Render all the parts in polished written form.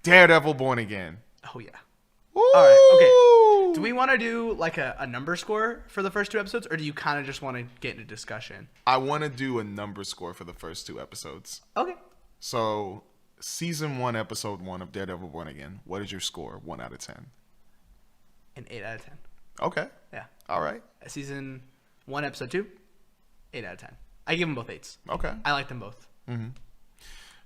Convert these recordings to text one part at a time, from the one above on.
Daredevil Born Again. Oh, yeah. Woo! All right, okay. Do we want to do like a number score for the first 2 episodes, or do you kind of just want to get into discussion? I want to do a number score for the first 2 episodes. Okay. So, season 1, episode 1 of Daredevil Born Again. What is your score? 1 out of 10. An 8 out of 10. Okay. Yeah. All right. Season 1, episode 2, 8 out of 10. I give them both 8s. Okay. I like them both. Mm-hmm.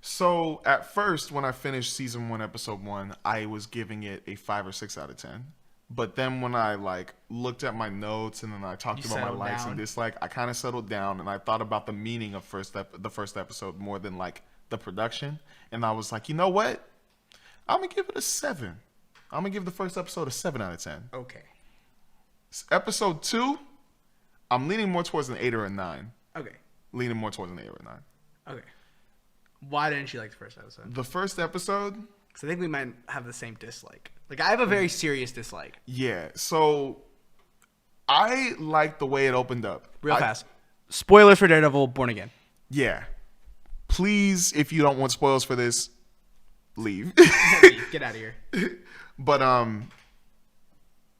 So, at first, when I finished season 1, episode 1, I was giving it a 5 or 6 out of 10. But then when I looked at my notes and then I talked about my likes and dislikes, I kind of settled down and I thought about the meaning of the first episode more than the production. And I was like, you know what? I'm gonna give it a 7. I'm gonna give the first episode a 7 out of 10. Okay. Episode 2, I'm leaning more towards an 8 or a 9. Okay. Leaning more towards an 8 or a 9. Okay. Why didn't you like the first episode? The first episode, because I think we might have the same dislike. I have a very serious dislike. Yeah. So I like the way it opened up. Real fast. Spoilers for Daredevil Born Again. Yeah. Please, if you don't want spoilers for this, leave. Get out of here. But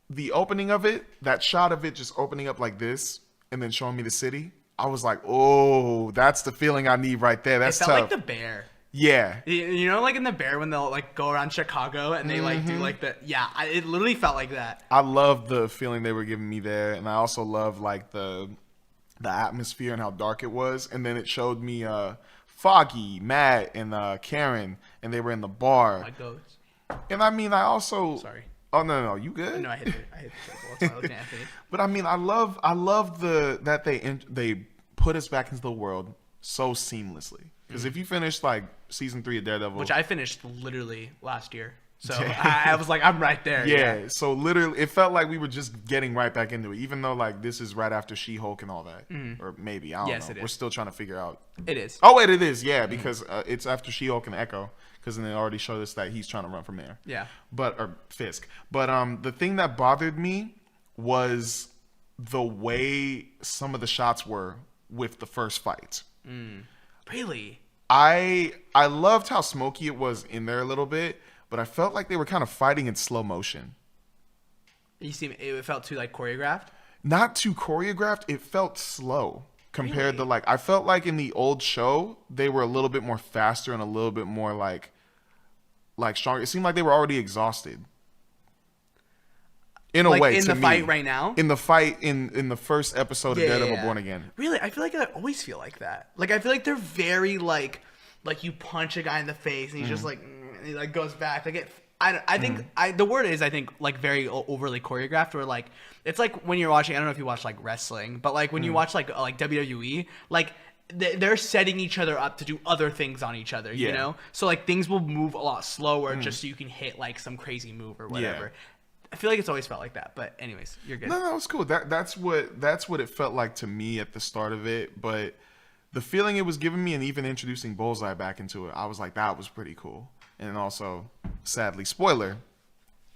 the opening of it, that shot of it just opening up like this and then showing me the city, I was like, oh, that's the feeling I need right there. That's it felt tough. like The Bear. Yeah. You know, in The Bear when they'll go around Chicago and they do it literally felt like that. I love the feeling they were giving me there, and I also love the atmosphere and how dark it was. And then it showed me Foggy, Matt, and Karen, and they were in the bar. My goats. And I mean, I also sorry. Oh no, you good? No, I hit the circle. That's why I was looking at Anthony. But I mean, I love that they put us back into the world so seamlessly. Because if you finished season 3 of Daredevil, which I finished literally last year, so I was like, I'm right there. Yeah. So literally, it felt like we were just getting right back into it, even though this is right after She-Hulk and all that, or maybe I don't know. We're still trying to figure out. It is. Oh wait, it is. Yeah, because it's after She-Hulk and Echo, because then they already showed us that he's trying to run from there. Yeah. Or Fisk. But the thing that bothered me was the way some of the shots were with the first fight. Really? I loved how smoky it was in there a little bit, but I felt like they were kind of fighting in slow motion. It felt too choreographed? Not too choreographed. It felt slow compared to I felt like in the old show they were a little bit more faster and a little bit more stronger. It seemed like they were already exhausted. In a way, in the fight right now? In the fight in the first episode of Daredevil Born Again. Really? I feel like I always feel like that. I feel like they're very you punch a guy in the face and he's just and he goes back. I think the word is very overly choreographed, where it's like when you're watching, I don't know if you watch wrestling, but when you watch WWE, they're setting each other up to do other things on each other, you know? So things will move a lot slower just so you can hit some crazy move or whatever. Yeah. I feel like it's always felt like that, but anyways, you're good. No, it's cool. That's what it felt like to me at the start of it, but the feeling it was giving me, and even introducing Bullseye back into it, I was like, that was pretty cool. And also, sadly, spoiler,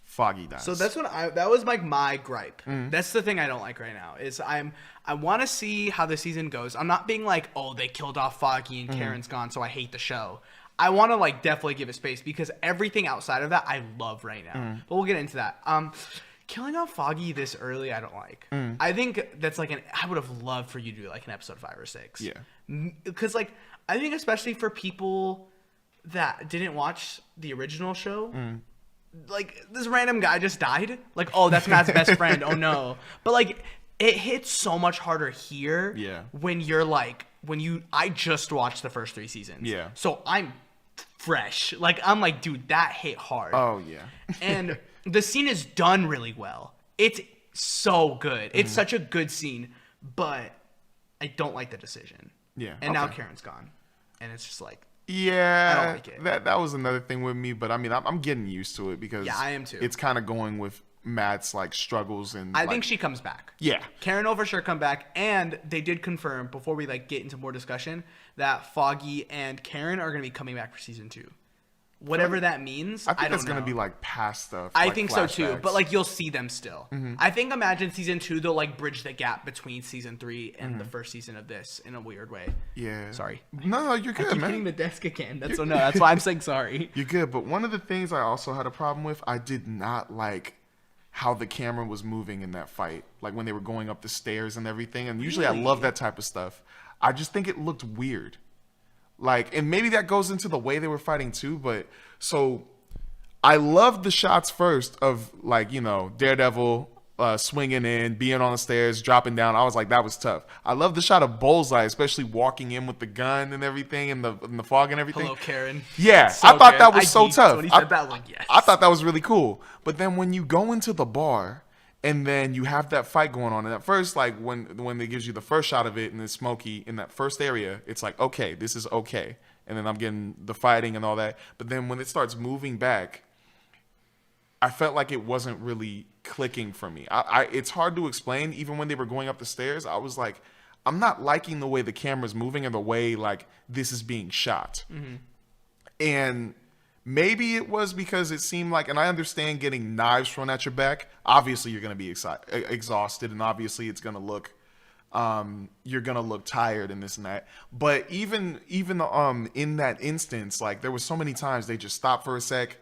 Foggy dies. So that's that was my gripe. That's the thing I don't like right now is I want to see how the season goes. I'm not being oh, they killed off Foggy and Karen's gone, so I hate the show. I want to definitely give it space because everything outside of that I love right now. But we'll get into that. Killing off Foggy this early, I don't like. I think that's I would have loved for you to do an episode 5 or 6. Yeah. Because I think especially for people that didn't watch the original show, this random guy just died. Oh, that's Matt's best friend. Oh no. But it hits so much harder here. Yeah. When you're I just watched the first 3 seasons. Yeah. So I'm fresh. I'm dude, that hit hard. Oh yeah. And the scene is done really well. It's so good. It's such a good scene, but I don't like the decision. Yeah. And now Karen's gone. And it's just yeah, I don't like it. That was another thing with me, but I mean, I'm getting used to it because I am too. It's kind of going with Matt's struggles and I think she comes back. Yeah. Karen will for sure come back, and they did confirm before we get into more discussion that Foggy and Karen are going to be coming back for season 2. Whatever that means, I think don't that's know. gonna be like past stuff. I like think flashbacks. so too, but like you'll see them still. I think imagine season 2 they'll like bridge the gap between season 3 and the first season of this in a weird way. Yeah. Sorry. No, you're good, I keep man. hitting the desk again. That's that's why I'm saying sorry. You're good, but one of the things I also had a problem with, I did not like how the camera was moving in that fight, like when they were going up the stairs and everything. And usually I love that type of stuff. I just think it looked weird. Like, and maybe that goes into the way they were fighting too, but so I loved the shots first of like, you know, Daredevil swinging in, being on the stairs, dropping down. I was like, that was tough. I love the shot of Bullseye, especially walking in with the gun and everything in the fog and everything. Hello, Karen. Yeah, So I thought good. that was so geeked tough. When he said that, like, yes. I thought that was really cool. But then when you go into the bar and then you have that fight going on, and at first, like when they gives you the first shot of it and it's smoky in that first area, it's like, okay, this is okay. And then I'm getting the fighting and all that. But then when it starts moving back, I felt like it wasn't really clicking for me. It's hard to explain. Even when they were going up the stairs, I was like, I'm not liking the way the camera's moving and the way like this is being shot. And maybe it was because it seemed like, and I understand getting knives thrown at your back. Obviously, you're going to be exhausted, and obviously, it's going to look, you're going to look tired and this and that. But even in that instance, like there was so many times they just stopped for a sec,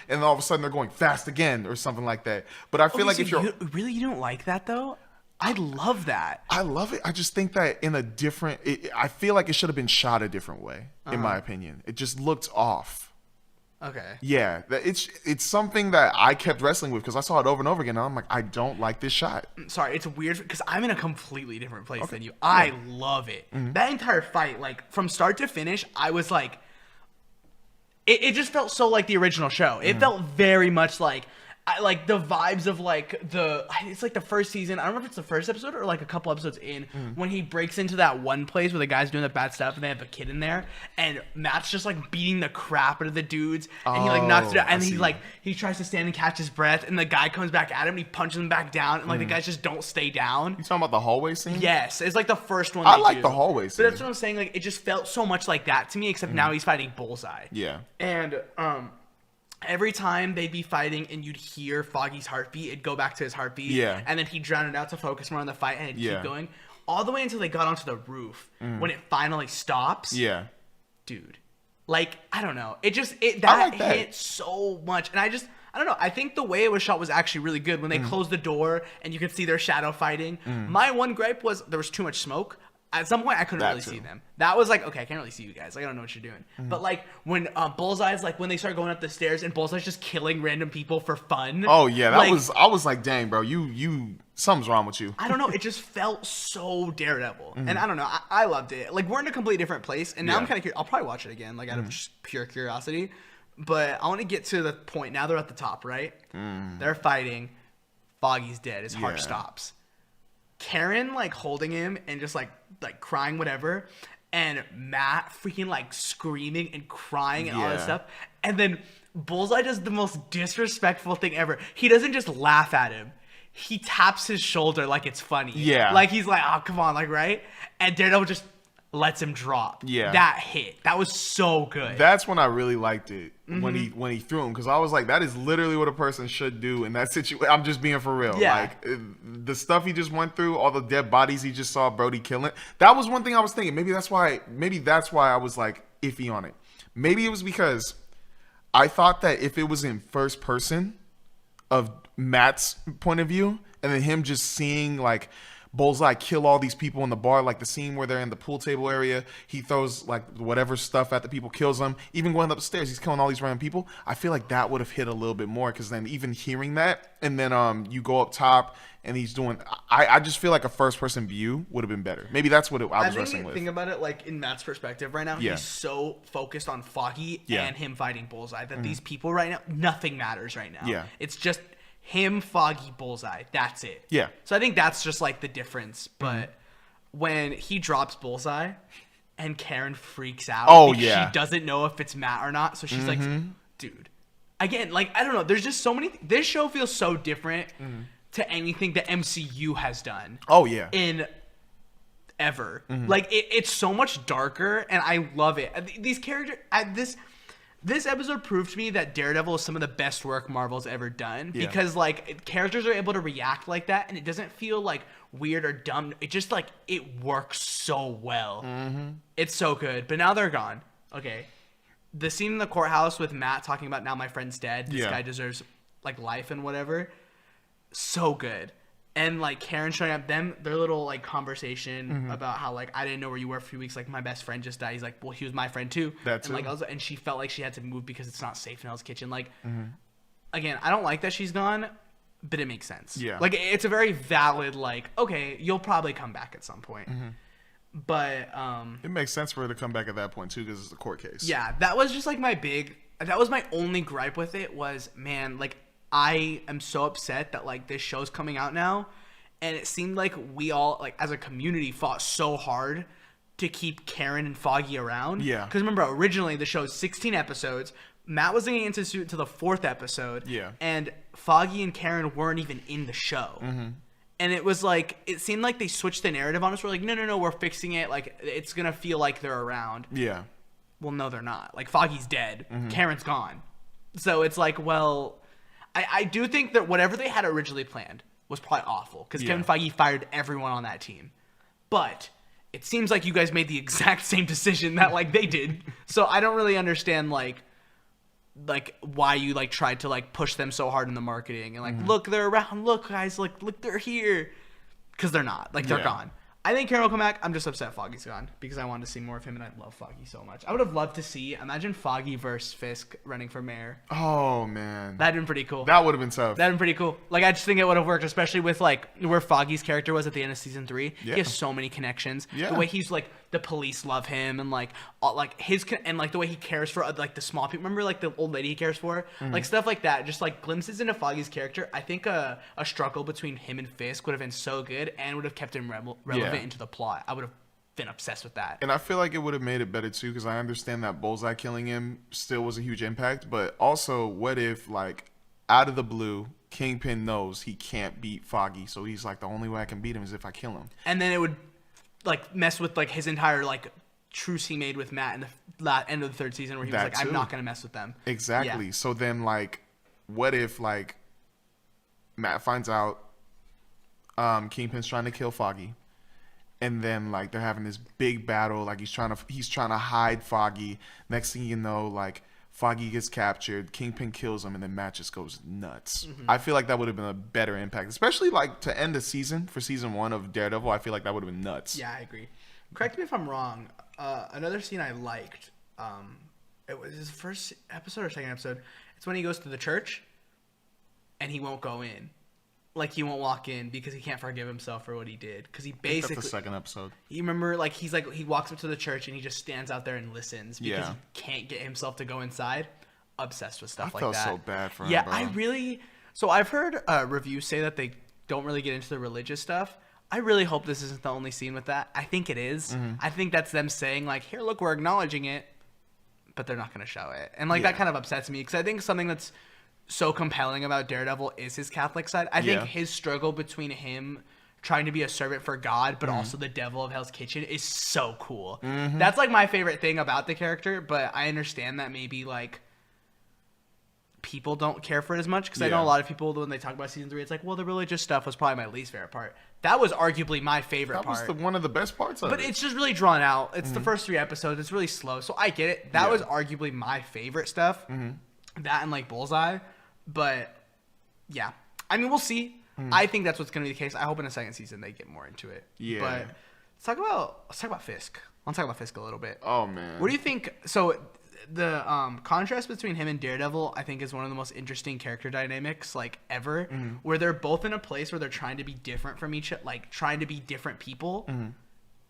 and all of a sudden they're going fast again or something like that. But I feel like if you don't like that though. I love that. I love it. I just think that in a different, I feel like it should have been shot a different way, in my opinion. It just looked off. Okay. Yeah, it's something that I kept wrestling with because I saw it over and over again. And I'm like, I don't like this shot. Sorry, it's weird because I'm in a completely different place than you. I love it. That entire fight, like from start to finish, I was like, it just felt so like the original show. It felt very much like like the vibes of like it's like the first season. I don't remember if it's the first episode or like a couple episodes in when he breaks into that one place where the guy's doing the bad stuff and they have a kid in there and Matt's just like beating the crap out of the dudes and he like knocks it out and he tries to stand and catch his breath and the guy comes back at him and he punches him back down and like the guys just don't stay down. You talking about the hallway scene? Yes, it's like the first one. I like the hallway scene. But that's what I'm saying. Like it just felt so much like that to me, except now he's fighting Bullseye. Yeah. And every time they'd be fighting and you'd hear Foggy's heartbeat, it'd go back to his heartbeat. Yeah. And then he'd drown it out to focus more on the fight and it'd keep going. All the way until they got onto the roof. When it finally stops. Yeah. Dude. Like, I don't know. It that. hit so much. And I don't know. I think the way it was shot was actually really good. When they closed the door and you could see their shadow fighting. My one gripe was there was too much smoke. At some point, I couldn't really see them. That was like, okay, I can't really see you guys. Like, I don't know what you're doing. But like when Bullseye's like when they start going up the stairs and Bullseye's just killing random people for fun. Oh yeah, I was like, dang, bro, you something's wrong with you. I don't know. It just felt so Daredevil, and I don't know. I loved it. Like we're in a completely different place, and now I'm kind of curious. I'll probably watch it again, like out of just pure curiosity. But I want to get to the point. Now they're at the top, right? They're fighting. Foggy's dead. His heart stops. Karen like holding him and just like crying whatever, and Matt freaking like screaming and crying and all that stuff, and then Bullseye does the most disrespectful thing ever. He doesn't just laugh at him, he taps his shoulder like it's funny. Like he's like, oh come on, like right, and Daredevil just lets him drop. That hit. That was so good. That's when I really liked it when he threw him, because I was like, that is literally what a person should do in that situation. I'm just being for real. Like the stuff he just went through, all the dead bodies he just saw Brody killing. That was one thing I was thinking. Maybe that's why I was like iffy on it. Maybe it was because I thought that if it was in first person of Matt's point of view, and then him just seeing like Bullseye kill all these people in the bar, like the scene where they're in the pool table area, he throws like whatever stuff at the people, kills them. Even going upstairs, he's killing all these random people. I feel like that would have hit a little bit more, because then even hearing that, and then you go up top and he's doing, I just feel like a first person view would have been better. Maybe that's what I was wrestling with. Think about it like in Matt's perspective right now, he's so focused on Foggy and him fighting Bullseye that these people right now, nothing matters right now. It's just him, Foggy, Bullseye. That's it. So I think that's just like the difference. But when he drops Bullseye and Karen freaks out, she doesn't know if it's Matt or not. So she's like, dude, again, like, I don't know. There's just so many. This show feels so different to anything the MCU has done. In ever. Like it's so much darker, and I love it. These characters, this episode proved to me that Daredevil is some of the best work Marvel's ever done, because like characters are able to react like that, and it doesn't feel like weird or dumb. It just like it works so well. It's so good. But now they're gone. Okay, the scene in the courthouse with Matt talking about, now my friend's dead. This guy deserves like life and whatever. So good. And like Karen showing up, their little like conversation about how like, I didn't know where you were for a few weeks. Like my best friend just died. He's like, well, he was my friend too. That's and like and she felt like she had to move because it's not safe in Hell's Kitchen. Like, again, I don't like that she's gone, but it makes sense. Yeah. Like it's a very valid like, okay, you'll probably come back at some point. But it makes sense for her to come back at that point too, because it's a court case. Yeah, that was just like that was my only gripe with it was, man, like I am so upset that like this show's coming out now, and it seemed like we all like as a community fought so hard to keep Karen and Foggy around. Yeah. Because remember, originally the show's 16 episodes. Matt was getting into suit to the 4th episode. Yeah. And Foggy and Karen weren't even in the show. And it was like, it seemed like they switched the narrative on us. We're like, no, we're fixing it. Like it's gonna feel like they're around. Yeah. Well, no, they're not. Like Foggy's dead. Karen's gone. So it's like, well, I do think that whatever they had originally planned was probably awful, because Kevin Feige fired everyone on that team. But it seems like you guys made the exact same decision that like they did. So I don't really understand like why you like tried to like push them so hard in the marketing and like, look, they're around. Look, guys, like look, they're here. Because they're not. Like they're gone. I think Karen will come back. I'm just upset Foggy's gone, because I wanted to see more of him, and I love Foggy so much. I would have loved to see, imagine Foggy versus Fisk running for mayor. Oh, man. That'd been pretty cool. That would have been tough. That'd been pretty cool. Like, I just think it would have worked, especially with, like, where Foggy's character was at the end of season 3. Yeah. He has so many connections. Yeah. The way he's, like, the police love him, and, like and, like, the way he cares for, like, the small people. Remember, like, the old lady he cares for? Like, stuff like that. Just, like, glimpses into Foggy's character. I think a struggle between him and Fisk would have been so good, and would have kept him relevant into the plot. I would have been obsessed with that. And I feel like it would have made it better too, because I understand that Bullseye killing him still was a huge impact, but also what if like out of the blue Kingpin knows he can't beat Foggy, so he's like, the only way I can beat him is if I kill him. And then it would like mess with like his entire like truce he made with Matt in the end of the 3rd season, where he was like, I'm not gonna mess with them. Exactly. So then like, what if like Matt finds out Kingpin's trying to kill Foggy, and then like they're having this big battle, like he's trying to hide Foggy. Next thing you know, like Foggy gets captured, Kingpin kills him, and then Matt just goes nuts. I feel like that would have been a better impact, especially like to end the season for season 1 of Daredevil. I feel like that would have been nuts. Yeah, I agree. Correct me if I'm wrong. Another scene I liked, it was his first episode or second episode. It's when he goes to the church and he won't go in. Like, he won't walk in because he can't forgive himself for what he did. Because he basically... That's the second episode. You remember, like, he walks up to the church and he just stands out there and listens because he can't get himself to go inside. Obsessed with stuff like that. I felt so bad for him, yeah, bro. I really... So I've heard reviews say that they don't really get into the religious stuff. I really hope this isn't the only scene with that. I think it is. I think that's them saying, like, here, look, we're acknowledging it, but they're not going to show it. And, like, that kind of upsets me, because I think something that's so compelling about Daredevil is his Catholic side. I think his struggle between him trying to be a servant for God, but also the devil of Hell's Kitchen is so cool. That's like my favorite thing about the character, but I understand that maybe like people don't care for it as much, because I know a lot of people, when they talk about season 3, it's like, well, the religious stuff was probably my least favorite part. That was arguably my favorite part. That was one of the best parts of it. But it's just really drawn out. It's the first 3 episodes. It's really slow. So I get it. That was arguably my favorite stuff. That and like Bullseye. But yeah, I mean, we'll see. I think that's what's going to be the case. I hope in the second season they get more into it. Yeah. But let's talk about Fisk. Let's talk about Fisk a little bit. Oh man. What do you think? So the contrast between him and Daredevil, I think, is one of the most interesting character dynamics like ever. Where they're both in a place where they're trying to be different from each other, like trying to be different people.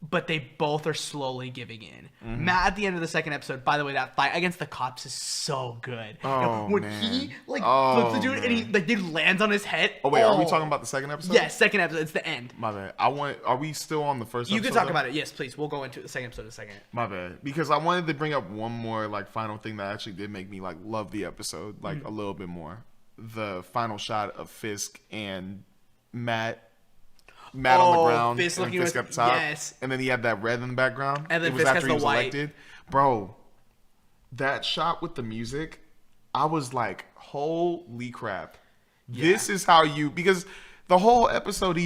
But they both are slowly giving in. Matt, at the end of the second episode, by the way, that fight against the cops is so good. Oh, when man. he like flips the dude and he like dude lands on his head. Oh wait, are we talking about the second episode? Yes, second episode. It's the end. My bad. Are we still on the first episode? You can talk about it. Yes, please. We'll go into the second episode in a second. My bad. Because I wanted to bring up one more like final thing that actually did make me like love the episode like a little bit more. The final shot of Fisk and Matt Matt on the ground, Fisk and looking Fisk with, at the top, yes. and then he had that red in the background. And then it was Fisk after has he the was white. elected, bro. That shot with the music, I was like, holy crap! Yeah. This is how you because. The whole episode,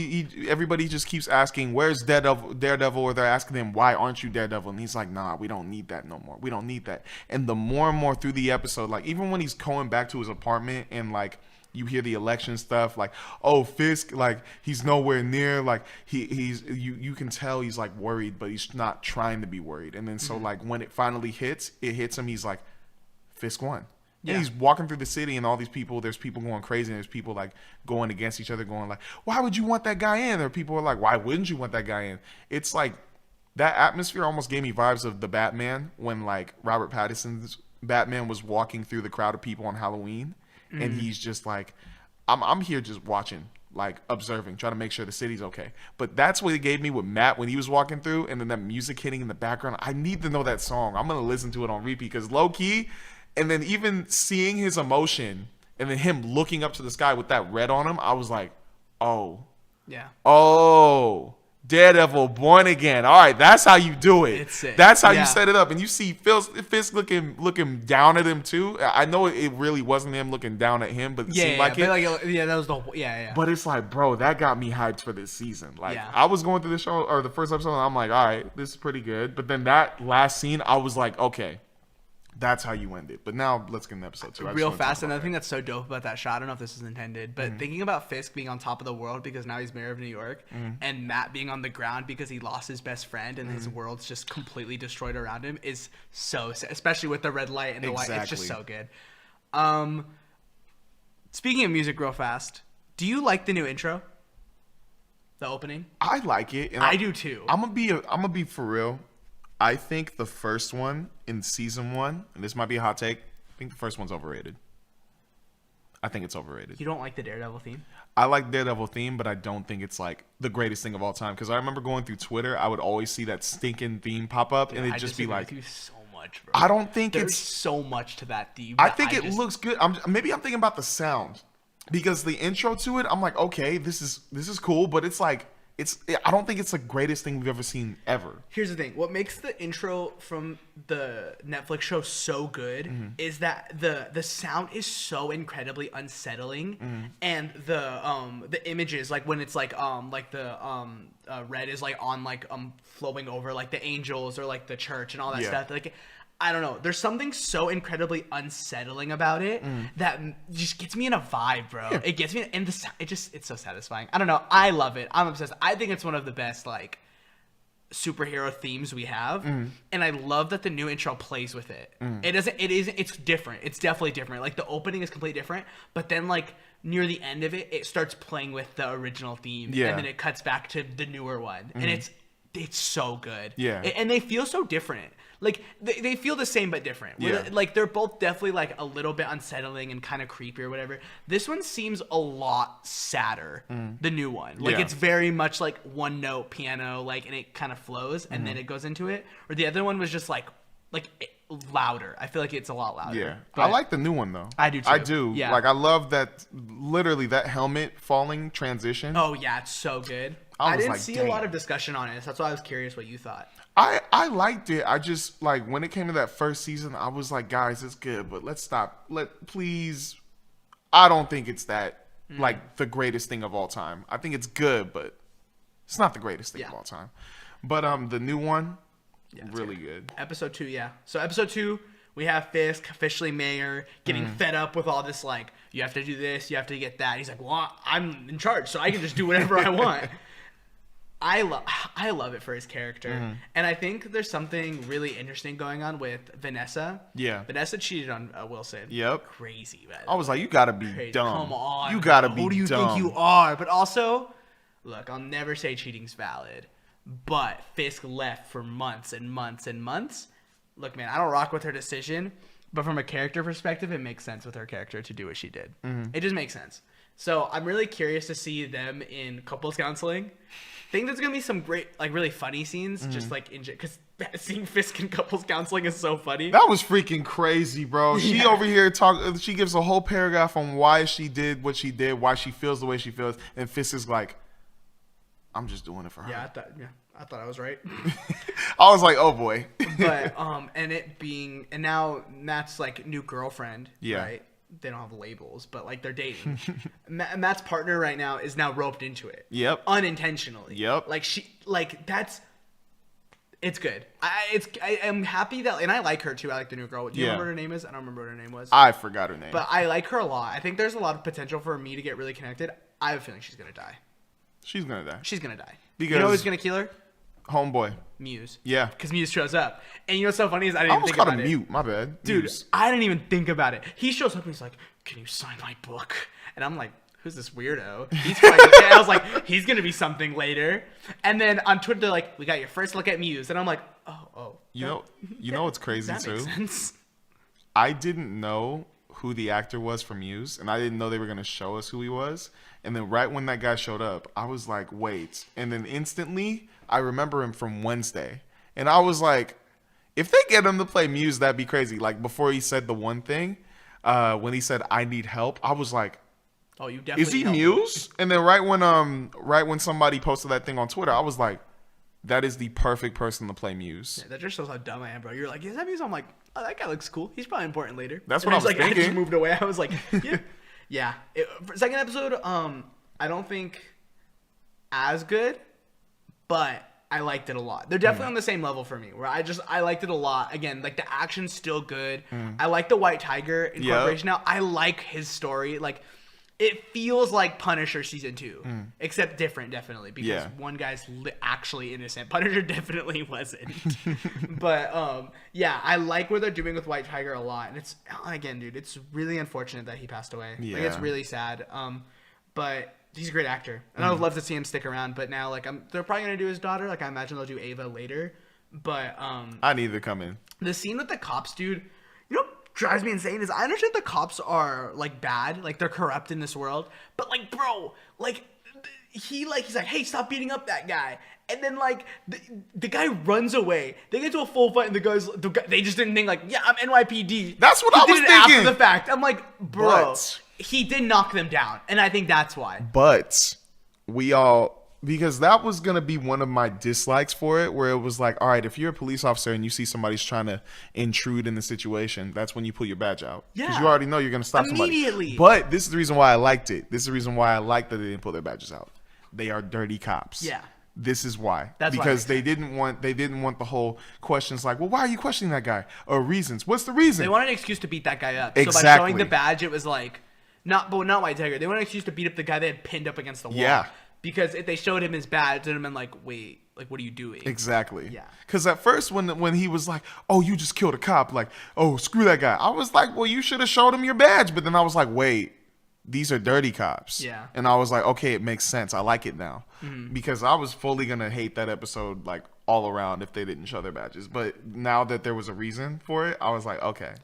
everybody just keeps asking, "Where's Daredevil?" Or they're asking him, "Why aren't you Daredevil?" And he's like, "Nah, we don't need that no more. We don't need that." And the more and more through the episode, like even when he's going back to his apartment and like you hear the election stuff, like, "Oh, Fisk, like he's nowhere near." Like you can tell he's like worried, but he's not trying to be worried. And then so like when it finally hits him. He's like, Fisk won. Yeah. And he's walking through the city and all these people, there's people going crazy and there's people like going against each other going like, why would you want that guy in? Or people are like, why wouldn't you want that guy in? It's like that atmosphere almost gave me vibes of the Batman when like Robert Pattinson's Batman was walking through the crowd of people on Halloween. And he's just like, I'm here just watching, like observing, trying to make sure the city's okay. But that's what it gave me with Matt when he was walking through and then that music hitting in the background. I need to know that song. I'm going to listen to it on repeat because low key. And then even seeing his emotion and then him looking up to the sky with that red on him, I was like, oh. Yeah. Oh. Daredevil born again. All right, that's how you do it. It's sick. That's how you set it up. And you see Fisk looking down at him too. I know it really wasn't him looking down at him, but it seemed like it. That was the whole, yeah. But it's like, bro, that got me hyped for this season. Like I was going through the show or the first episode and I'm like, all right, this is pretty good. But then that last scene, I was like, okay. That's how you end it. But now let's get into episode 2. Real fast, another thing that's so dope about that shot, I don't know if this is intended, but thinking about Fisk being on top of the world because now he's mayor of New York, and Matt being on the ground because he lost his best friend and his world's just completely destroyed around him is so sad, especially with the red light and the white. It's just so good. Speaking of music real fast, do you like the new intro? The opening? I like it. And I do too. I'm gonna be for real. I think the first one in season 1, and this might be a hot take, I think the first one's overrated. I think it's overrated. You don't like the Daredevil theme? I like Daredevil theme, but I don't think it's like the greatest thing of all time. Because I remember going through Twitter, I would always see that stinking theme pop up, and it'd just be like, you so much, bro. I don't think There's so much to that theme. I think it looks good. Maybe I'm thinking about the sound because the intro to it, I'm like, okay, this is cool, but it's like. I don't think it's the greatest thing we've ever seen ever. Here's the thing. What makes the intro from the Netflix show so good is that the sound is so incredibly unsettling, and the images, like when it's like the red is like on like flowing over like the angels or like the church and all that stuff. Like I don't know. There's something so incredibly unsettling about it that just gets me in a vibe, bro. Yeah. It gets me, and it's so satisfying. I don't know. I love it. I'm obsessed. I think it's one of the best like superhero themes we have, and I love that the new intro plays with it. It's different. It's definitely different. Like the opening is completely different, but then like near the end of it, it starts playing with the original theme, and then it cuts back to the newer one, and it's so good. Yeah, and they feel so different. Like they feel the same but different. Yeah. Like they're both definitely like a little bit unsettling and kind of creepy or whatever. This one seems a lot sadder. The new one, like it's very much like one note piano, like, and it kind of flows and then it goes into it. Or the other one was just like louder. I feel like it's a lot louder. Yeah, but I like the new one though. I do too. I do. Yeah, like I love that. Literally that helmet falling transition. Oh yeah, it's so good. I didn't see a lot of discussion on it. So that's why I was curious what you thought. I liked it. I just like when it came to that first season, I was like, guys, it's good, but let's stop. Please. I don't think it's that like the greatest thing of all time. I think it's good, but it's not the greatest thing of all time. But the new one, really good. Episode 2, yeah. So episode 2, we have Fisk, officially mayor, getting fed up with all this like, you have to do this, you have to get that. He's like, well, I'm in charge, so I can just do whatever I want. I love it for his character. And I think there's something really interesting going on with Vanessa. Yeah. Vanessa cheated on Wilson. Yep. Crazy, man. I was like, you gotta be dumb. Come on. You gotta be dumb. Who do you think you are? But also, look, I'll never say cheating's valid. But Fisk left for months and months and months. Look, man, I don't rock with her decision. But from a character perspective, it makes sense with her character to do what she did. It just makes sense. So I'm really curious to see them in couples counseling. I think there's gonna be some great, like, really funny scenes, just like because seeing Fisk in couples counseling is so funny. That was freaking crazy, bro. She over here she gives a whole paragraph on why she did what she did, why she feels the way she feels, and Fisk is like, I'm just doing it for her. I thought I was right. I was like, oh boy. But and now Matt's like new girlfriend, yeah. right? They don't have labels, but like they're dating. Matt's partner right now is now roped into it. Yep. Unintentionally. Yep. It's good. I am happy that, and I like her too. I like the new girl. Do you remember what her name is? I don't remember what her name was. I forgot her name. But I like her a lot. I think there's a lot of potential for me to get really connected. I have a feeling she's gonna die. She's gonna die. She's gonna die. Because you know who's gonna kill her? Homeboy. Muse. Yeah. Because Muse shows up. And you know what's so funny is I didn't even think about it. about it. Mute. My bad. Dude, Muse. I didn't even think about it. He shows up and he's like, can you sign my book? And I'm like, who's this weirdo? He's probably I was like, he's going to be something later. And then on Twitter, they're like, we got your first look at Muse. And I'm like, oh. You know what's crazy that too? Makes sense. I didn't know who the actor was for Muse, and I didn't know they were going to show us who he was. And then right when that guy showed up, I was like, wait. And then instantly, I remember him from Wednesday. And I was like, if they get him to play Muse, that'd be crazy. Like, before he said the one thing, when he said, I need help, I was like, oh, you definitely is he Muse? And then right when somebody posted that thing on Twitter, I was like, that is the perfect person to play Muse. Yeah, that just shows how dumb I am, bro. You're like, is that Muse? I'm like, oh, that guy looks cool. He's probably important later. That's what I was like, thinking. I just moved away. I was like, yeah. Yeah. For second episode, I don't think as good, but I liked it a lot. They're definitely on the same level for me, where I liked it a lot. Again, like, the action's still good. I like the White Tiger incorporation now. I like his story. Like, it feels like Punisher season 2, except different, definitely, because one guy's actually innocent. Punisher definitely wasn't. But yeah, I like what they're doing with White Tiger a lot, and it's, again, dude, it's really unfortunate that he passed away. Yeah. Like, it's really sad. But he's a great actor, and I would love to see him stick around. But now, like, they're probably gonna do his daughter. Like, I imagine they'll do Ava later. But I need to come in. The scene with the cops, dude. You know, drives me insane is I understand the cops are like bad, like they're corrupt in this world, but like, bro, like he's like, hey, stop beating up that guy, and then like the guy runs away. They get to a full fight, and they just didn't think like, yeah, I'm NYPD. That's what I was thinking after the fact. I'm like, bro, he did knock them down, and I think that's why. But because that was going to be one of my dislikes for it, where it was like, all right, if you're a police officer and you see somebody's trying to intrude in the situation, that's when you pull your badge out. Because you already know you're going to stop immediately. Somebody. But this is the reason why I liked it. This is the reason why I liked that they didn't pull their badges out. They are dirty cops. Yeah. This is why. That's because why they didn't want the whole questions like, well, why are you questioning that guy? Or reasons. What's the reason? They wanted an excuse to beat that guy up. Exactly. So by showing the badge, it was like, not White Tiger. They wanted an excuse to beat up the guy they had pinned up against the wall. Yeah. Because if they showed him his badge, it would have been like, wait, like, what are you doing? Exactly. Yeah. Because at first, when he was like, oh, you just killed a cop, like, oh, screw that guy, I was like, well, you should have showed him your badge. But then I was like, wait, these are dirty cops. Yeah. And I was like, okay, it makes sense. I like it now. Mm-hmm. Because I was fully going to hate that episode, like, all around if they didn't show their badges. But now that there was a reason for it, I was like, okay,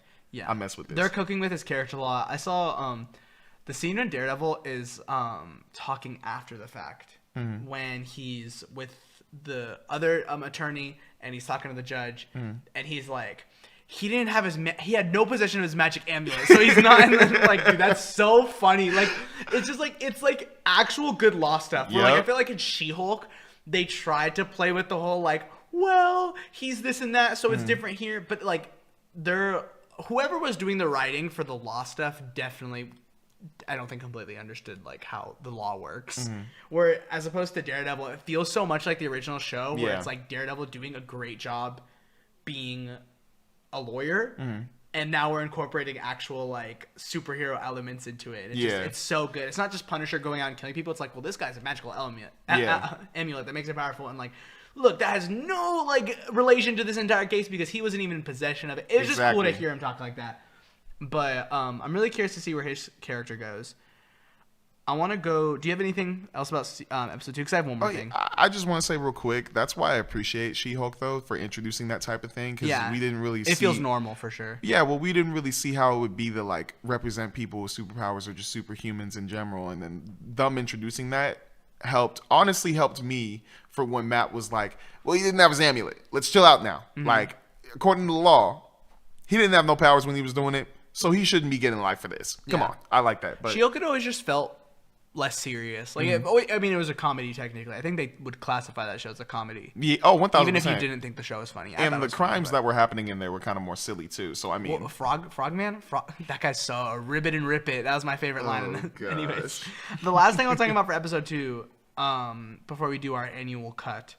I mess with this. They're cooking with his character a lot. I saw the scene in Daredevil is talking after the fact. Mm-hmm. When he's with the other attorney and he's talking to the judge, and he's like, he didn't have he had no possession of his magic amulet, so he's not like, dude, that's so funny. Like, it's just like, it's like actual good law stuff. Where, like, I feel like in She-Hulk they tried to play with the whole like, well, he's this and that, so it's different here, but like whoever was doing the writing for the law stuff definitely, I don't think, completely understood like how the law works. Where as opposed to Daredevil, it feels so much like the original show, where it's like Daredevil doing a great job being a lawyer, and now we're incorporating actual like superhero elements into it. It's so good. It's not just Punisher going out and killing people. It's like, well, this guy's a magical amulet that makes it powerful, and like, look, that has no like relation to this entire case because he wasn't even in possession of it. It was just cool to hear him talk like that. But I'm really curious to see where his character goes. I want to go. Do you have anything else about episode 2? Because I have one more thing. I just want to say real quick. That's why I appreciate She-Hulk though for introducing that type of thing. Because we didn't really. It feels normal for sure. Yeah, well, we didn't really see how it would be to like represent people with superpowers or just superhumans in general, and then them introducing that honestly helped me for when Matt was like, well, he didn't have his amulet. Let's chill out now. Like, according to the law, he didn't have no powers when he was doing it. So he shouldn't be getting life for this. Come on. I like that. But She-Hulk had always just felt less serious. Like, I mean, it was a comedy technically. I think they would classify that show as a comedy. Yeah. Oh, 1,000%. Even if you didn't think the show was funny. And the crimes that were happening in there were kind of more silly too. So I mean, Frogman, that guy's so rip it and rip it. That was my favorite line. Gosh. Anyways, the last thing I'm talking about for episode 2, before we do our annual cut.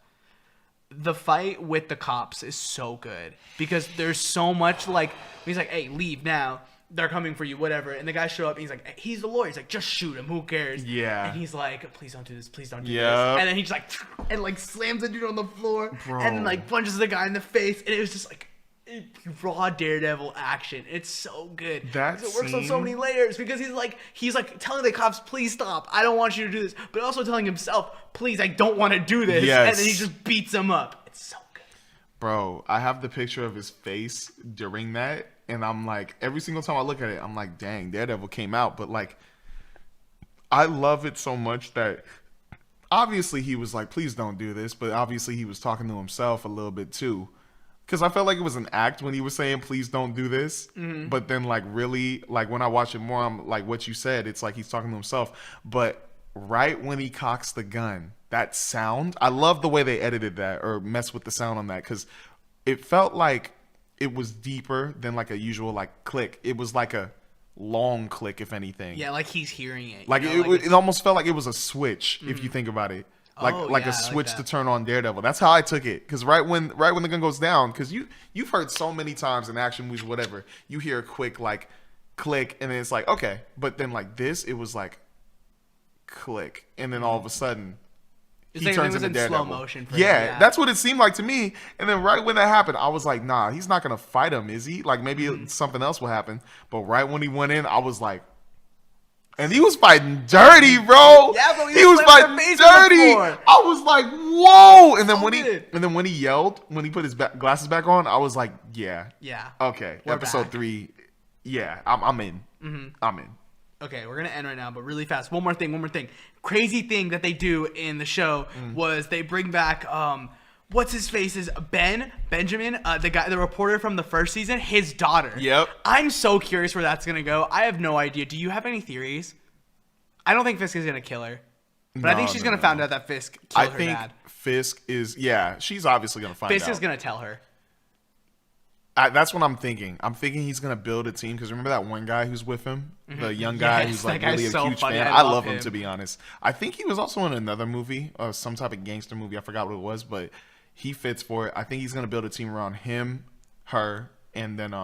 The fight with the cops is so good because there's so much like he's like, hey, leave now. They're coming for you, whatever. And the guys show up and he's like, hey, he's the lawyer. He's like, just shoot him. Who cares? Yeah. And he's like, please don't do this. Please don't do this. Yep. And then he's like, and like slams the dude on the floor. Bro. And then like punches the guy in the face. And it was just like raw Daredevil action. It's so good. It works on so many layers because he's like telling the cops, please stop. I don't want you to do this. But also telling himself, please, I don't want to do this. Yes. And then he just beats him up. It's so good. Bro, I have the picture of his face during that. And I'm like, every single time I look at it, I'm like, dang, Daredevil came out. But like, I love it so much that obviously he was like, please don't do this. But obviously he was talking to himself a little bit too. Because I felt like it was an act when he was saying, please don't do this. Mm-hmm. But then like really, like when I watch it more, I'm like what you said, it's like he's talking to himself. But right when he cocks the gun, that sound, I love the way they edited that or messed with the sound on that. Because it felt like it was deeper than like a usual like click. It was like a long click, if anything. Yeah, like he's hearing it. Like, it almost felt like it was a switch, if you think about it. Like a switch to turn on Daredevil. That's how I took it. Because right when the gun goes down, because you've heard so many times in action movies, whatever, you hear a quick like click, and then it's like okay, but then like this, it was like click, and then all of a sudden he turns into Daredevil. Slow motion. Yeah, that's what it seemed like to me. And then right when that happened, I was like, nah, he's not gonna fight him, is he? Like maybe something else will happen. But right when he went in, I was like. And he was fighting dirty, bro. Yeah, bro. He was fighting dirty. I was like, whoa. And then when he yelled, when he put his glasses back on, I was like, yeah. Yeah. Okay. Episode 3. Yeah, I'm in. Mm-hmm. I'm in. Okay, we're gonna end right now, but really fast. One more thing. Crazy thing that they do in the show was they bring back what's his face is Benjamin, the reporter from the first season, his daughter. Yep. I'm so curious where that's gonna go. I have no idea. Do you have any theories? I don't think Fisk is gonna kill her, but I think she's gonna find out that Fisk killed her dad. I think Fisk is. Yeah, she's obviously gonna find out. Fisk is gonna tell her. That's what I'm thinking. I'm thinking he's gonna build a team because remember that one guy who's with him, the young guy who's like really a huge fan. I love him to be honest. I think he was also in another movie, some type of gangster movie. I forgot what it was, but. He fits for it. I think he's gonna build a team around him, her, and then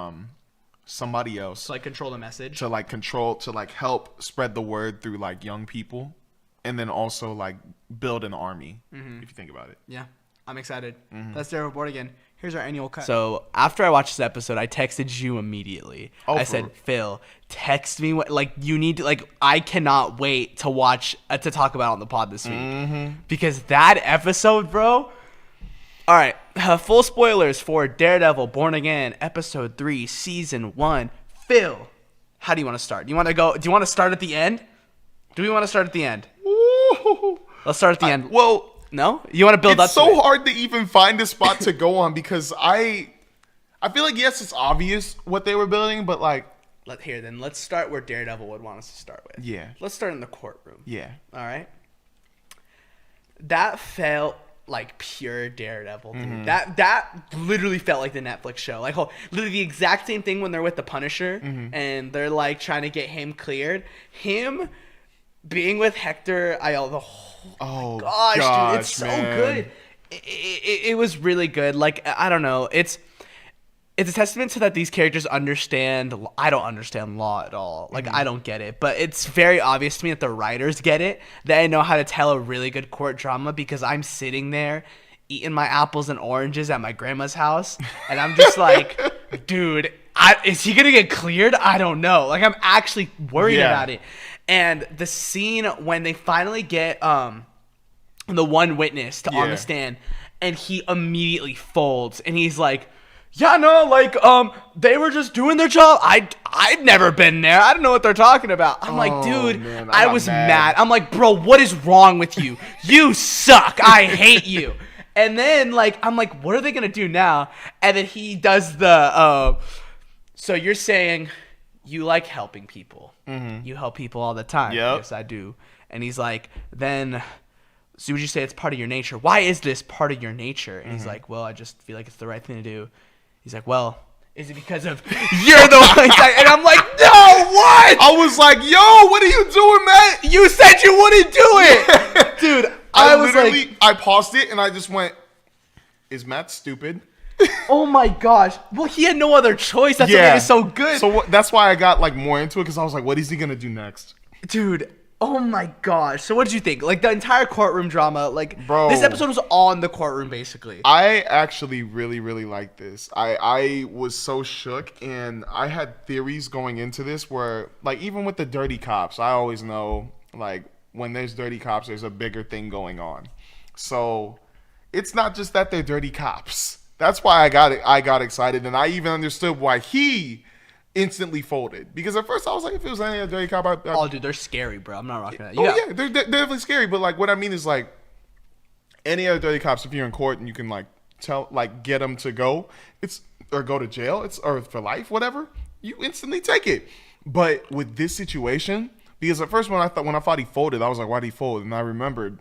somebody else. To like control the message. To help spread the word through like young people, and then also like build an army. If you think about it. Yeah, I'm excited. That's Daredevil Board again. Here's our annual cut. So after I watched this episode, I texted you immediately. I said, Phil, text me you need to I cannot wait to watch to talk about it on the pod this week because that episode, bro. All right, full spoilers for Daredevil Born Again, Episode 3, Season 1. Phil, how do you want to start? Do you want to start at the end? Do we want to start at the end? Ooh. Let's start at the end. Well, no? You want to build up to it? It's so hard to even find a spot to go on because I feel like, yes, it's obvious what they were building, but like... Let's start where Daredevil would want us to start with. Yeah. Let's start in the courtroom. Yeah. All right? That felt... like pure Daredevil, dude. That literally felt like the Netflix show. Like literally the exact same thing when they're with the Punisher and they're like trying to get him cleared. Him being with Hector, oh gosh, dude, it's so good. It was really good. Like I don't know, it's a testament to that these characters understand. I don't understand law at all. Like I don't get it, but it's very obvious to me that the writers get it. That I know how to tell a really good court drama because I'm sitting there eating my apples and oranges at my grandma's house, and I'm just like, dude, is he gonna get cleared? I don't know. Like I'm actually worried about it. And the scene when they finally get the one witness to on the stand, and he immediately folds, and he's like. Yeah, no, they were just doing their job. I've never been there. I don't know what they're talking about. I'm like, dude, man, I was mad. I'm like, bro, what is wrong with you? You suck. I hate you. And then, I'm like, what are they going to do now? And then he does the, so you're saying you like helping people. Mm-hmm. You help people all the time. Yep. Yes, I do. And he's like, then, so would you say it's part of your nature? Why is this part of your nature? And he's like, well, I just feel like it's the right thing to do. He's like, well, is it because of you're the one? And I'm like, no, what? I was like, yo, what are you doing, man? You said you wouldn't do it. Dude, I was literally, like, I paused it and I just went, is Matt stupid? oh my gosh. Well, he had no other choice. That's what made it so good. So that's why I got like more into it, because I was like, what is he gonna do next? Dude, oh my gosh. So what did you think? Like the entire courtroom drama, like Bro, this episode was all in the courtroom basically. I actually really, really liked this. I was so shook, and I had theories going into this where, like, even with the dirty cops, I always know, like, when there's dirty cops, there's a bigger thing going on. So it's not just that they're dirty cops. That's why I got excited, and I even understood why he instantly folded. Because at first I was like, if it was any other dirty cop, oh, dude, they're scary, bro. I'm not rocking that. Yeah, they're definitely scary. But like, what I mean is, like, any other dirty cops, if you're in court and you can like get them to go, or go to jail, or for life, whatever, you instantly take it. But with this situation, because at first when I thought he folded, I was like, why did he fold? And I remembered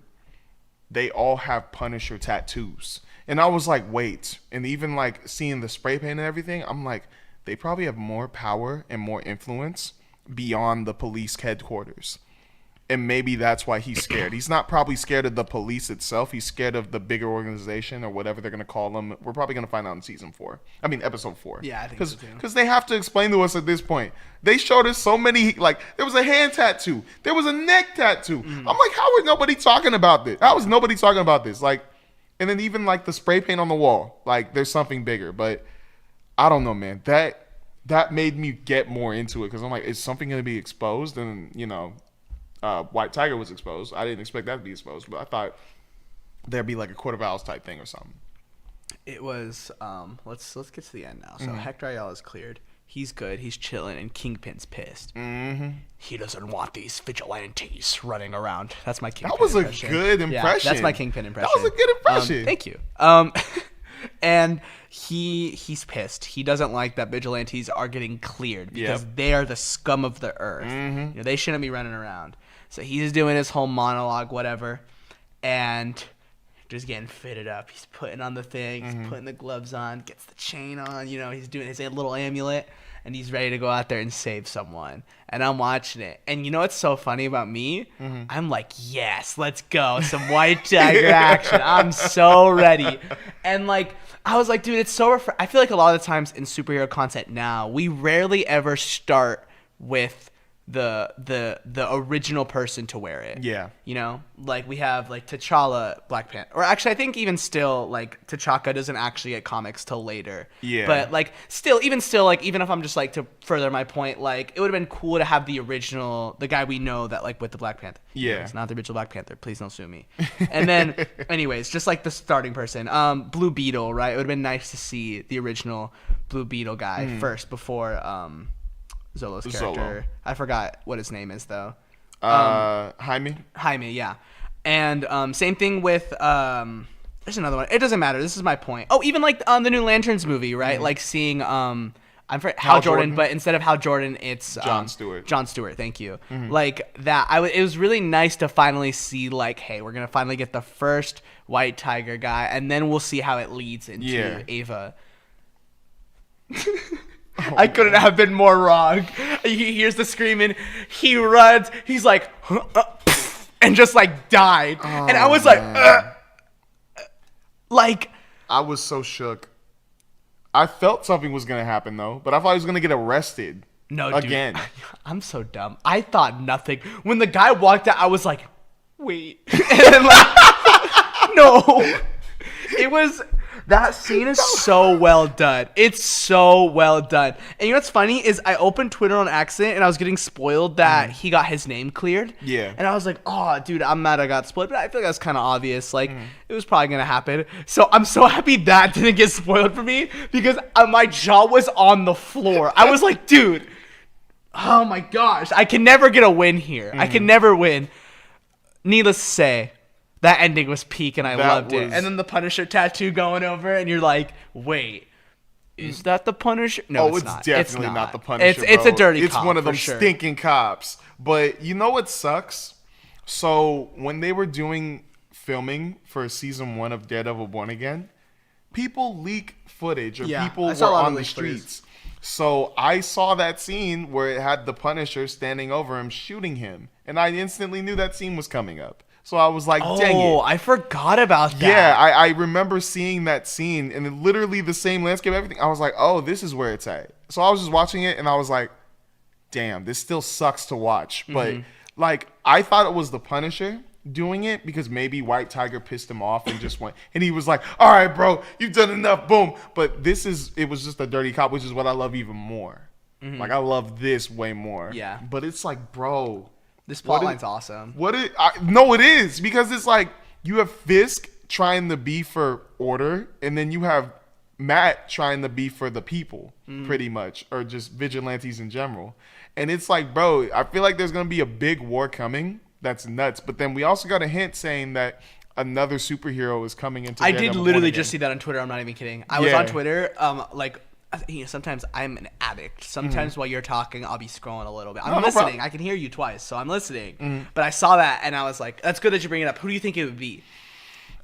they all have Punisher tattoos. And I was like, wait. And even like seeing the spray paint and everything, I'm like, they probably have more power and more influence beyond the police headquarters. And maybe that's why he's scared. He's not probably scared of the police itself. He's scared of the bigger organization, or whatever they're going to call them. We're probably going to find out in episode 4. Yeah, I think so too. Because they have to explain to us at this point. They showed us so many, like, there was a hand tattoo. There was a neck tattoo. I'm like, how is nobody talking about this? How is nobody talking about this? Like, and then even like the spray paint on the wall. Like, there's something bigger. But I don't know, man. That made me get more into it, because I'm like, is something going to be exposed? And, you know, White Tiger was exposed. I didn't expect that to be exposed, but I thought there'd be like a Court of Owls type thing or something. It was let's get to the end now. So Hector Ayala is cleared. He's good. He's chilling, and Kingpin's pissed. Mm-hmm. He doesn't want these vigilantes running around. That's my Kingpin. That was impression. A good impression. Yeah, that's my Kingpin impression. That was a good impression. Thank you. And he's pissed. He doesn't like that vigilantes are getting cleared, because they are the scum of the earth. Mm-hmm. You know, they shouldn't be running around. So he's doing his whole monologue, whatever, and just getting fitted up. He's putting on the thing, he's putting the gloves on, gets the chain on, you know, he's doing his little amulet, and he's ready to go out there and save someone. And I'm watching it. And you know what's so funny about me? I'm like, yes, let's go. Some White Tiger action. I'm so ready. And like, I was like, dude, it's so I feel like a lot of the times in superhero content now, we rarely ever start with the original person to wear it. Yeah. You know? Like we have like T'Challa, Black Panther. Or actually I think even still like T'Chaka doesn't actually get comics till later. Yeah. But like still like even if I'm just like to further my point, like it would have been cool to have the original, the guy we know that like with the Black Panther. Yeah. It's not the original Black Panther. Please don't sue me. And then anyways, just like the starting person. Blue Beetle, right? It would have been nice to see the original Blue Beetle guy first before Zolo's character. I forgot what his name is though. Jaime, yeah. And same thing with there's another one. It doesn't matter. This is my point. Oh, even like the new Lanterns movie, right? Like seeing Hal Jordan, but instead of Hal Jordan, it's John Stewart. John Stewart, thank you. Like that, it was really nice to finally see like, hey, we're gonna finally get the first White Tiger guy, and then we'll see how it leads into Ava. Oh, I couldn't have been more wrong. He hears the screaming. He runs. He's like, and just like died. Oh, and I was like, I was so shook. I felt something was gonna happen though, but I thought he was gonna get arrested. No, again. Dude, I'm so dumb. I thought nothing. When the guy walked out, I was like, wait. And then like, no. It was. That scene is so well done. It's so well done. And you know what's funny is I opened Twitter on accident and I was getting spoiled that he got his name cleared. Yeah. And I was like, oh, dude, I'm mad I got spoiled. But I feel like that's kind of obvious. Like, it was probably going to happen. So I'm so happy that didn't get spoiled for me, because my jaw was on the floor. I was like, dude, oh my gosh, I can never get a win here. I can never win. Needless to say, that ending was peak, and I loved it. And then the Punisher tattoo going over, and you're like, wait, Is that the Punisher? No, Oh, it's it's not. definitely It's not the Punisher. It's a bro. dirty It's cop, one of for them sure. stinking cops. But you know what sucks? So when they were doing filming for season 1 of Daredevil Born Again, people leak footage or Yeah, people I saw a were lot of on the leaked footage. streets. So I saw that scene where it had the Punisher standing over him shooting him, and I instantly knew that scene was coming up. So I was like, dang it. Oh, I forgot about that. Yeah, I remember seeing that scene and it literally the same landscape, everything. I was like, oh, this is where it's at. So I was just watching it and I was like, damn, this still sucks to watch. But like, I thought it was the Punisher doing it because maybe White Tiger pissed him off and just went, and he was like, all right, bro, you've done enough, boom. But it was just a dirty cop, which is what I love even more. Like, I love this way more. Yeah. But it's like, bro. This plotline's awesome. No, it is, because it's like you have Fisk trying to be for order, and then you have Matt trying to be for the people, pretty much, or just vigilantes in general. And it's like, bro, I feel like there's gonna be a big war coming. That's nuts. But then we also got a hint saying that another superhero is coming into. I did Daredevil literally Born just see Again. that on Twitter. I'm not even kidding. I was on Twitter, sometimes I'm an addict. Sometimes while you're talking, I'll be scrolling a little bit. I'm No listening. problem. I can hear you twice, so I'm listening. But I saw that, and I was like, that's good that you bring it up. Who do you think it would be?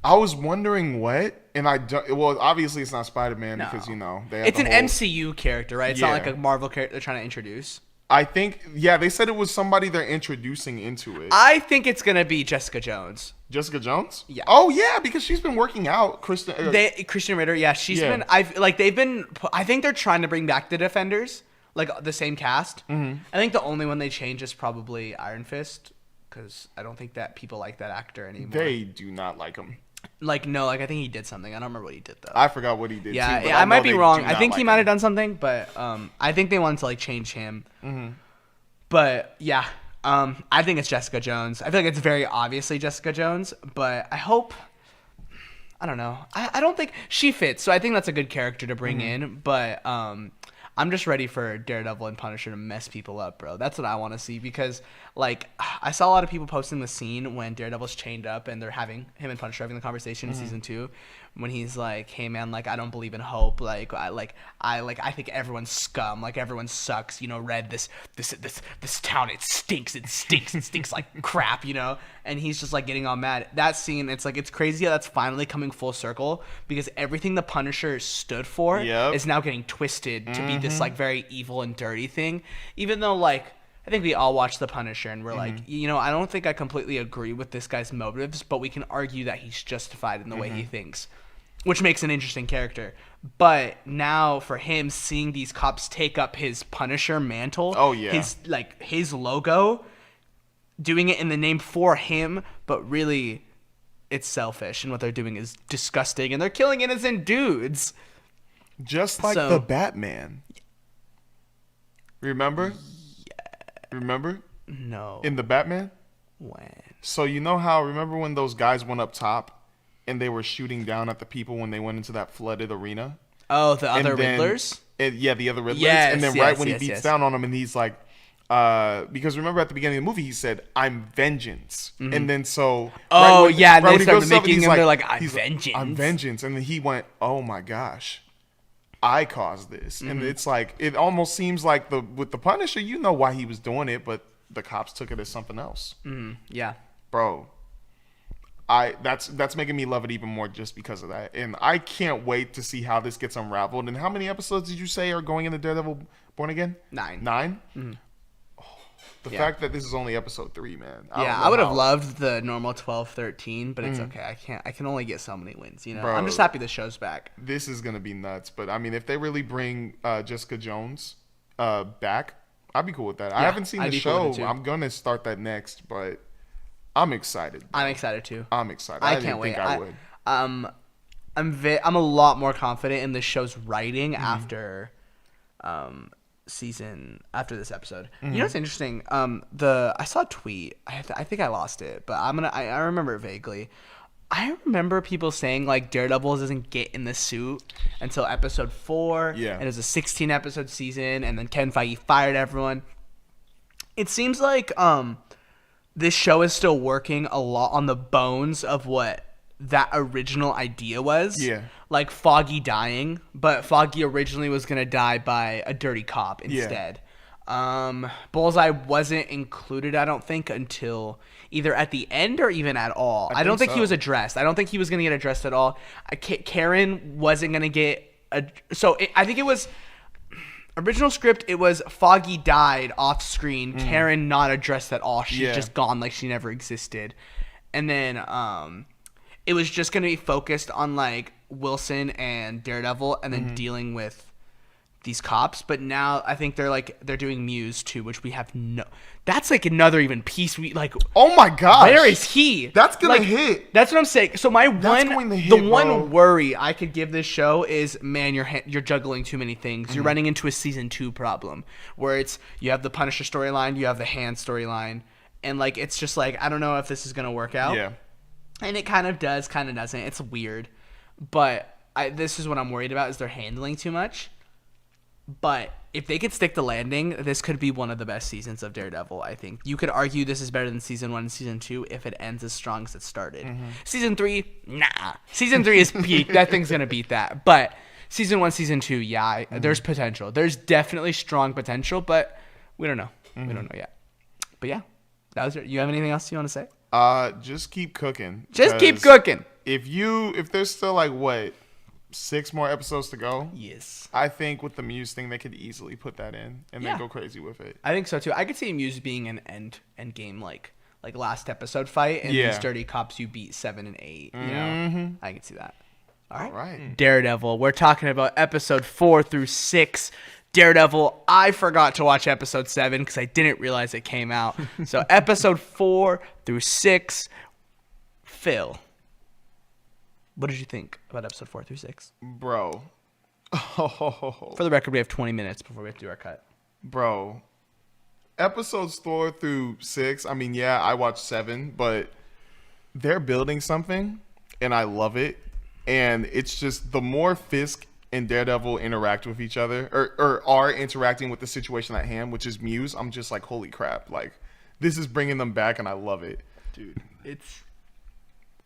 I was wondering what, and I don't. Well, obviously it's not Spider-Man because they have It's the an whole- MCU character, right? It's not like a Marvel character they're trying to introduce. I think, they said it was somebody they're introducing into it. I think it's gonna be Jessica Jones. Jessica Jones? Yeah. Oh yeah, because she's been working out. Christian Ritter, yeah, she's been. I think they're trying to bring back the Defenders, like the same cast. I think the only one they change is probably Iron Fist, because I don't think that people like that actor anymore. They do not like him. I think he did something. I don't remember what he did though. I forgot what he did. Yeah, too, but I might know be they wrong. do I not think like he might him. have done something, but I think they wanted to change him. But yeah, I think it's Jessica Jones. I feel like it's very obviously Jessica Jones, but I hope. I don't know. I don't think she fits, so I think that's a good character to bring in. But I'm just ready for Daredevil and Punisher to mess people up, bro. That's what I want to see, because I saw a lot of people posting the scene when Daredevil's chained up and they're having him and Punisher having the conversation in season 2, when he's like, "Hey man, I don't believe in hope. I think everyone's scum. Everyone sucks. Red, this town, it stinks like crap. And he's just getting all mad. That scene, it's crazy how that's finally coming full circle, because everything the Punisher stood for is now getting twisted to be this very evil and dirty thing. Even though I think we all watched The Punisher and we're I don't think I completely agree with this guy's motives, but we can argue that he's justified in the way he thinks, which makes an interesting character. But now for him, seeing these cops take up his Punisher mantle, his logo, doing it in the name for him, but really it's selfish, and what they're doing is disgusting, and they're killing innocent dudes. Just like the Batman. Remember? Remember? No. In the Batman? When? So remember when those guys went up top and they were shooting down at the people when they went into that flooded arena? Oh, the other Riddlers? The other Riddlers. Yes, and then when he beats down on them and he's like, because remember at the beginning of the movie he said, "I'm vengeance," and then so and they he started goes up and making he's him. They're like, "I'm he's vengeance." I'm vengeance, and then he went, "Oh my gosh, I caused this," and it's it almost seems like with the Punisher, why he was doing it, but the cops took it as something else. Yeah, bro. That's making me love it even more just because of that, and I can't wait to see how this gets unraveled. And how many episodes did you say are going into Daredevil Born Again? 9. 9. The fact that this is only episode 3, man. I would have loved the normal 12, 13, but it's okay. I can only get so many wins, Bro, I'm just happy the show's back. This is gonna be nuts. But I mean, if they really bring Jessica Jones back, I'd be cool with that. I haven't seen the show. Cool, I'm gonna start that next, but I'm excited. Bro. I'm excited too. I'm excited. I can't wait. I would. I'm a lot more confident in the show's writing after after this episode. What's interesting? I saw a tweet. I think I lost it, but I remember it vaguely. I remember people saying Daredevil doesn't get in the suit until episode 4. Yeah. And it was a 16 episode season, and then Kevin Feige fired everyone. It seems like this show is still working a lot on the bones of what that original idea was. Yeah. Like Foggy dying, but Foggy originally was going to die by a dirty cop instead. Bullseye wasn't included, I don't think, until either at the end or even at all. I don't think he was addressed. I don't think he was going to get addressed at all. Karen wasn't going to get... I think it was... Original script, it was Foggy died off screen. Karen not addressed at all. She's just gone like she never existed. And then it was just going to be focused on like Wilson and Daredevil and then dealing with these cops. But now I think they're doing Muse too, which we have no... That's like another even piece we like... Oh my gosh. Where is he? That's going to hit. That's what I'm saying. So one worry I could give this show is, man, you're juggling too many things. You're running into a season 2 problem where it's you have the Punisher storyline, you have the Hand storyline, and like it's just like I don't know if this is going to work out. Yeah. And it kind of does, kind of doesn't. It's weird. But this is what I'm worried about is they're handling too much. But if they could stick the landing, this could be one of the best seasons of Daredevil, I think. You could argue this is better than Season 1 and Season 2 if it ends as strong as it started. Season 3, nah. Season 3 is peak. That thing's going to beat that. But Season 1, Season 2, yeah, there's potential. There's definitely strong potential, but we don't know. We don't know yet. But yeah, that was you have anything else you want to say? Just keep cooking. Just keep cooking. If there's still like what 6 more episodes to go. Yes. I think with the Muse thing, they could easily put that in and then go crazy with it. I think so too. I could see Muse being an end game like last episode fight and these dirty cops you beat 7 and 8. You know, I could see that. All right. Daredevil. We're talking about episode 4 through 6. Daredevil. I forgot to watch episode 7 because I didn't realize it came out. So episode 4 through 6. Phil. What did you think about episode 4 through 6? Bro. For the record, we have 20 minutes before we have to do our cut. Bro. Episodes 4 through 6, I mean, yeah, I watched 7, but they're building something, and I love it. And it's just the more Fisk and Daredevil interact with each other, or are interacting with the situation at hand, which is Muse, I'm just like, holy crap. Like, this is bringing them back, and I love it. Dude, it's...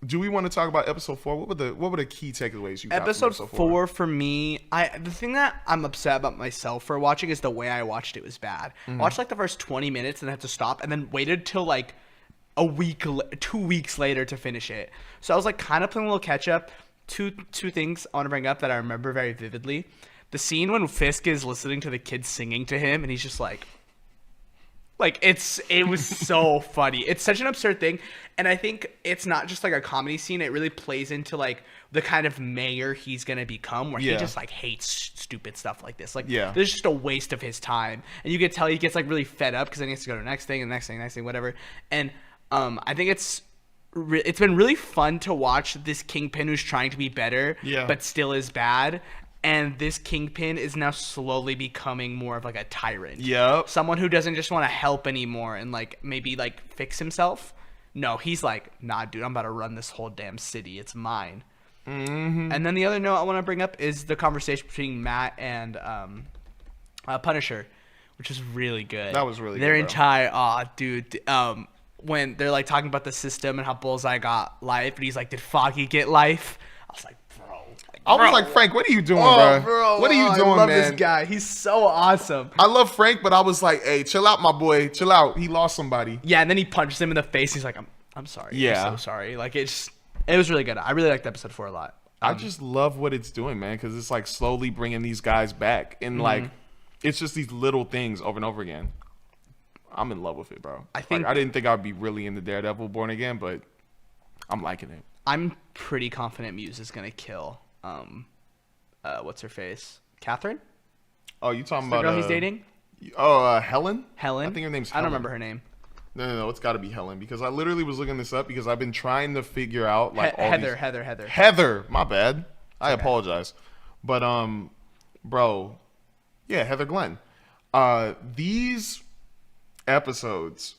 Do we want to talk about episode 4? What were the key takeaways you got episode from episode 4 for me, the thing that I'm upset about myself for watching is the way I watched it was bad. I watched like the first 20 minutes and had to stop and then waited till like 2 weeks later to finish it. So I was like kind of playing a little catch up. Two things I want to bring up that I remember very vividly. The scene when Fisk is listening to the kids singing to him and he's just like it was so funny. It's such an absurd thing. And I think it's not just like a comedy scene. It really plays into like the kind of mayor he's going to become where he just like hates stupid stuff like this. Like there's just a waste of his time. And you can tell he gets like really fed up because then he has to go to the next thing and next thing, whatever. And I think it's been really fun to watch this Kingpin who's trying to be better but still is bad. And this Kingpin is now slowly becoming more of like a tyrant. Yep. Someone who doesn't just want to help anymore and like maybe like fix himself. No, he's like, nah, dude, I'm about to run this whole damn city. It's mine. And then the other note I want to bring up is the conversation between Matt and Punisher, which was really good. That was really Their good. entire, dude, when they're like talking about the system and how Bullseye got life, and he's like, did Foggy get life? I was like, I was like, Frank, what are you doing, bro? What are you doing, man? I love this guy. He's so awesome. I love Frank, but I was like, hey, chill out, my boy. Chill out. He lost somebody. Yeah, and then he punches him in the face. He's like, I'm sorry. Yeah. I'm so sorry. Like, it was really good. I really liked episode 4 a lot. I just love what it's doing, man, because it's like slowly bringing these guys back. And like, it's just these little things over and over again. I'm in love with it, bro. I didn't think I'd be really into Daredevil Born Again, but I'm liking it. I'm pretty confident Muse is going to kill... what's her face? Catherine? Oh, you talking about the girl he's dating? Helen? Helen? I think her name's Helen. I don't remember her name. No, it's got to be Helen because I literally was looking this up because I've been trying to figure out like Heather, my bad. I apologize. But bro, yeah, Heather Glenn. These episodes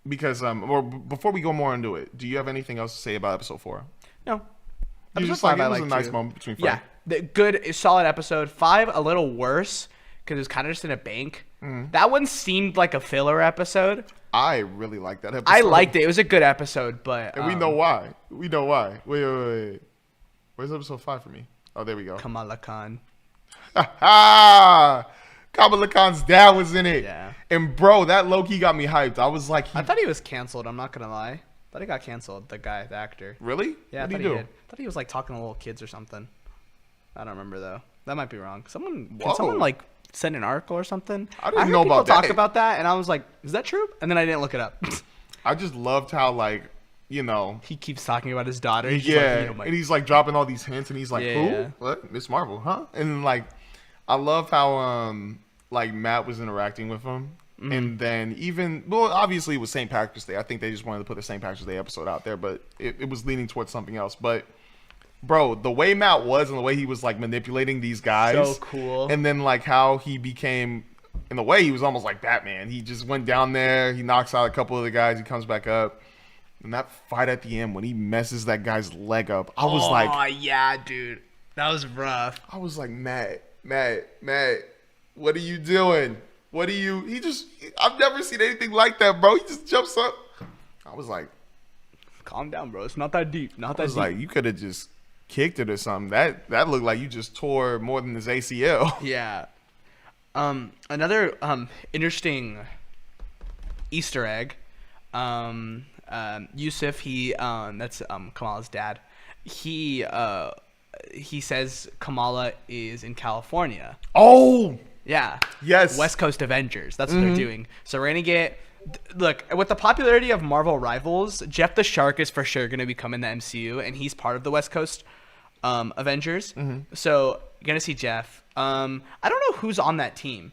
because or before we go more into it, do you have anything else to say about episode 4? No. You just like it was a nice moment between Frank. Yeah, good, solid episode. 5 a little worse because it was kind of just in a bank. That one seemed like a filler episode. I really liked that episode. I liked it. It was a good episode, but and we know why. We know why. Wait. Where's episode 5 for me? Oh, there we go. Kamala Khan. Kamala Khan's dad was in it. Yeah. And bro, that low-key got me hyped. I was like, I thought he was canceled. I'm not gonna lie. I thought he got canceled. The guy, the actor. Really? Yeah, what I thought did he he do? did. I thought he was like talking to little kids or something. I don't remember though. That might be wrong. Can someone like send an article or something? I didn't know about that. People talk about that, and I was like, is that true? And then I didn't look it up. I just loved how like, you know, he keeps talking about his daughter. He's yeah, like, and he's like dropping all these hints, and he's like, who? Yeah. What? Miss Marvel, huh? And like, I love how like Matt was interacting with him. And then obviously it was St. Patrick's Day. I think they just wanted to put the St. Patrick's Day episode out there, but it was leaning towards something else. But bro, the way Matt was and the way he was like manipulating these guys, so cool. And then like how he became, in a way, he was almost like Batman. He just went down there, he knocks out a couple of the guys, he comes back up. And that fight at the end when he messes that guy's leg up, I was like, oh yeah, dude, that was rough. I was like, Matt, what are you doing? I've never seen anything like that, bro. He just jumps up. I was like, calm down, bro. It's not that deep. I was like, you could have just kicked it or something. That looked like you just tore more than his ACL. Yeah. Another interesting Easter egg. Yusuf, that's Kamala's dad. He says Kamala is in California. Oh, yeah. yes. West Coast Avengers. That's what they're doing. So we're gonna get. Look, with the popularity of Marvel Rivals, Jeff the Shark is for sure gonna become in the MCU, and he's part of the West Coast Avengers. So you're gonna see Jeff. I don't know who's on that team.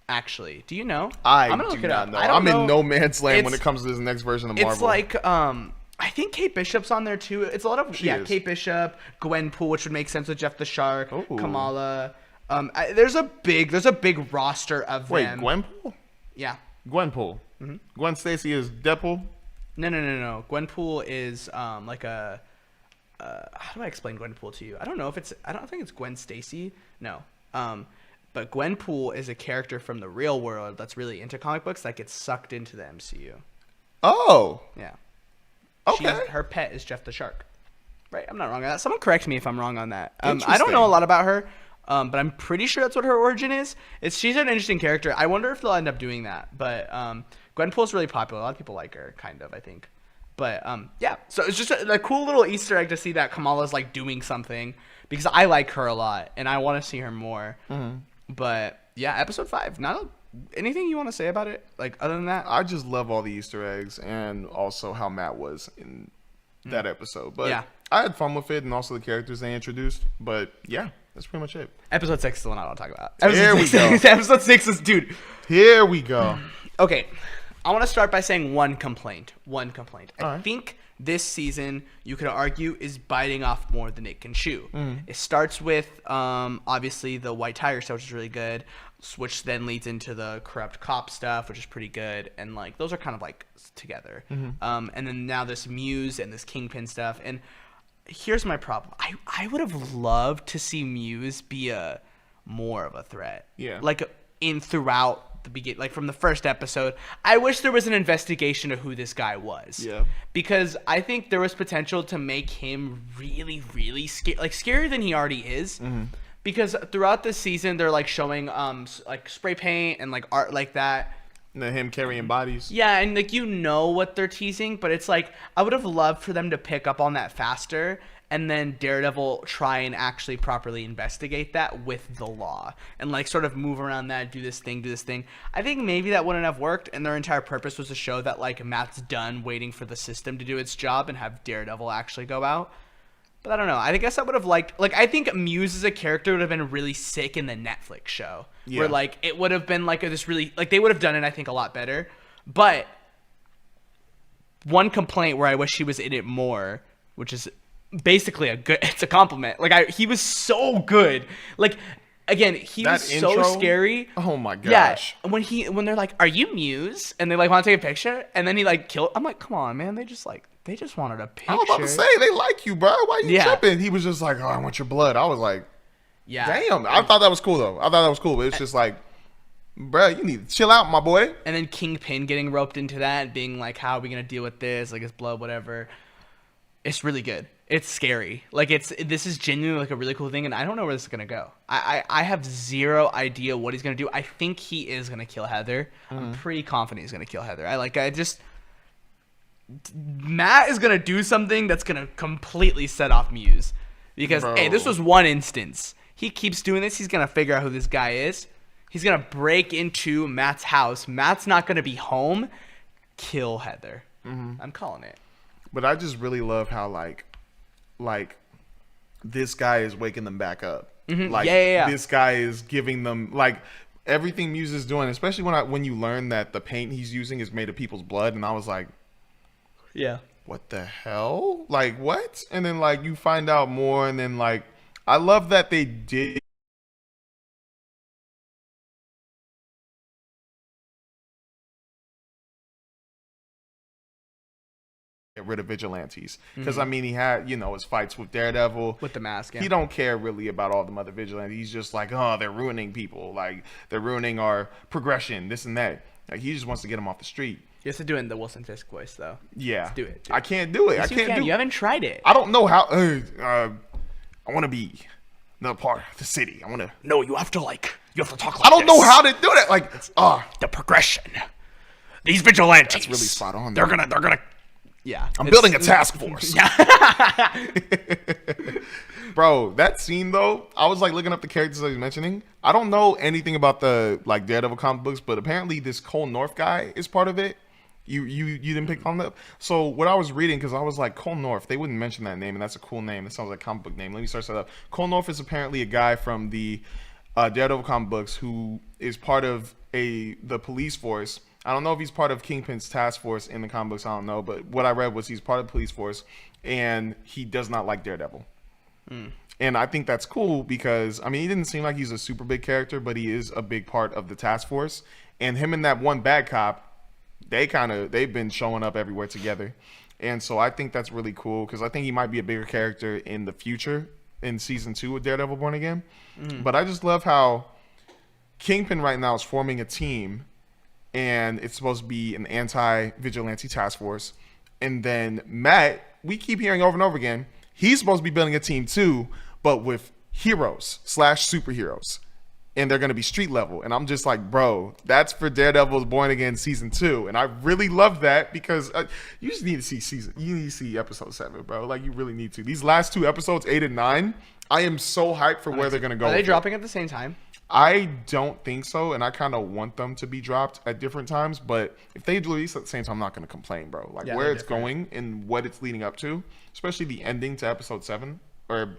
Actually, do you know? I'm gonna look it up. I'm in no man's land when it comes to this next version of Marvel. It's like I think Kate Bishop's on there too. It's a lot of Kate Bishop, Gwenpool, which would make sense with Jeff the Shark, Kamala. There's a big roster of them. Wait, Gwenpool? Yeah. Gwenpool. Gwen Stacy is Deadpool? No. Gwenpool is like a. How do I explain Gwenpool to you? I don't know if it's. I don't think it's Gwen Stacy. No. But Gwenpool is a character from the real world that's really into comic books that gets sucked into the MCU. Oh. Yeah. Okay. Her pet is Jeff the Shark. Right? I'm not wrong on that. Someone correct me if I'm wrong on that. I don't know a lot about her, but I'm pretty sure that's what her origin is. She's an interesting character. I wonder if they'll end up doing that. But Gwenpool's really popular. A lot of people like her, kind of, I think. But yeah, so it's just a cool little Easter egg to see that Kamala's like doing something, because I like her a lot and I want to see her more. But yeah, episode 5. Anything you want to say about it? Like other than that, I just love all the Easter eggs and also how Matt was in that episode. But yeah, I had fun with it and also the characters they introduced. But yeah, that's pretty much it. Episode 6 is the one I want to talk about. Here we go. Episode 6 is, dude. Here we go. Okay, I want to start by saying one complaint. I right. think this season, you could argue, is biting off more than it can chew. It starts with, obviously, the white tiger stuff, which is really good, which then leads into the corrupt cop stuff, which is pretty good. And, like, those are kind of, like, together. And then now this Muse and this Kingpin stuff. And here's my problem. I would have loved to see Muse be more of a threat. Yeah. Like, throughout the beginning, like from the first episode. I wish there was an investigation of who this guy was. Yeah. Because I think there was potential to make him really, really scarier than he already is. Because throughout the season, they're like showing like spray paint and like art like that. And then him carrying bodies. Yeah, and like what they're teasing, but it's like I would have loved for them to pick up on that faster. And then Daredevil try and actually properly investigate that with the law and like sort of move around that, do this thing. I think maybe that wouldn't have worked, and their entire purpose was to show that like Matt's done waiting for the system to do its job and have Daredevil actually go out. But I don't know. I guess I would have liked, like, I think Muse as a character would have been really sick in the Netflix show. Yeah. Where like it would have been like this really, like they would have done it I think a lot better. But one complaint where I wish he was in it more, which is basically it's a compliment. Like he was so good. Like again, he was so scary. Oh my gosh. Yeah. When they're like, "Are you Muse?" and they like want to take a picture, and then he like killed. I'm like, come on, man. They just wanted a picture. I was about to say they like you, bro. Why you tripping? He was just like, "Oh, I want your blood." I was like, yeah. Damn. I thought that was cool though. But it's just like, Bruh, you need to chill out, my boy. And then Kingpin getting roped into that, being like, how are we gonna deal with this? Like, his blood, whatever. It's really good. It's scary. Like, this is genuinely like a really cool thing, and I don't know where this is gonna go. I have zero idea what he's gonna do. I think he is gonna kill Heather. I'm pretty confident he's gonna kill Heather. Matt is gonna do something that's gonna completely set off Muse, because hey, this was one instance. He keeps doing this. He's gonna figure out who this guy is. He's gonna break into Matt's house. Matt's not gonna be home. Kill Heather. I'm calling it. But I just really love how like this guy is waking them back up. Like this guy is giving them like everything Muse is doing, especially when you learn that the paint he's using is made of people's blood, and I was like, yeah, what the hell? Like what? And then like you find out more, and then like I love that they did get rid of vigilantes, because I mean he had, you know, his fights with Daredevil with the mask. Yeah. He don't care really about all the other vigilantes. He's just like, oh, they're ruining people, like they're ruining our progression, this and that. Like he just wants to get them off the street. You have to do it in the Wilson Fisk voice, though. Yeah, let's do it. I can't do it. Yes, I can't do it. You haven't tried it. I don't know how. I want to be another part of the city. I want to. No, you have to talk like I don't know how to do that. Like, the progression. These vigilantes. That's really spot on. They're gonna. Yeah, I'm building a task force. Bro, that scene though, I was like looking up the characters I was mentioning. I don't know anything about the like Daredevil comic books, but apparently this Cole North guy is part of it. You didn't pick on that. So what I was reading, because I was like, Cole North, they wouldn't mention that name, and that's a cool name. It sounds like a comic book name. Let me search that up. Cole North is apparently a guy from the Daredevil comic books who is part of the police force. I don't know if he's part of Kingpin's task force in the comic books. I don't know, but what I read was he's part of the police force, and he does not like Daredevil. And I think that's cool because, I mean, he didn't seem like he's a super big character, but he is a big part of the task force. And him and that one bad cop, they've been showing up everywhere together. And so I think that's really cool because I think he might be a bigger character in the future in season 2 of Daredevil Born Again. But I just love how Kingpin right now is forming a team, and it's supposed to be an anti-vigilante task force. And then Matt, we keep hearing over and over again, he's supposed to be building a team too, but with heroes / superheroes. And they're going to be street level. And I'm just like, bro, that's for Daredevil's Born Again season 2. And I really love that because you just need to see episode 7, bro. Like, you really need to. These last 2 episodes, 8 and 9, I am so hyped for where they're going to go. Are they dropping at the same time? I don't think so. And I kind of want them to be dropped at different times. But if they release at the same time, I'm not going to complain, bro. Like, where it's going and what it's leading up to, especially the ending to episode 7, or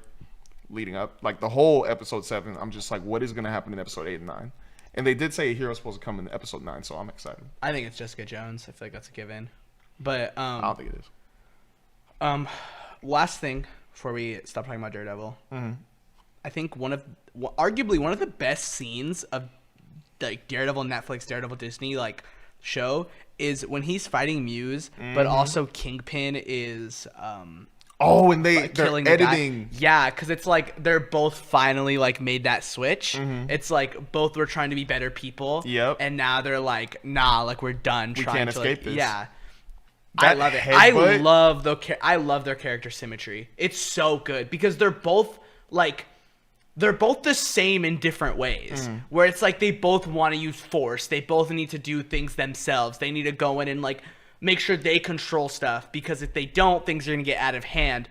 leading up, like the whole episode 7, I'm just like, what is going to happen in episode 8 and 9? And they did say a hero's supposed to come in episode 9, so I'm excited. I think it's Jessica Jones. I feel like that's a given. But I don't think it is. Last thing before we stop talking about Daredevil, I think arguably one of the best scenes of like Daredevil Netflix, Daredevil Disney like show is when he's fighting Muse, but also Kingpin is and they're killing editing. Yeah, because it's like they're both finally like made that switch. It's like both were trying to be better people. Yep. And now they're like, nah, like we're done. We can't escape this. Yeah. That I love it. headbutt- I love their character symmetry. It's so good because they're both the same in different ways. Where it's like they both want to use force. They both need to do things themselves. They need to go in and like make sure they control stuff, because if they don't, things are going to get out of hand.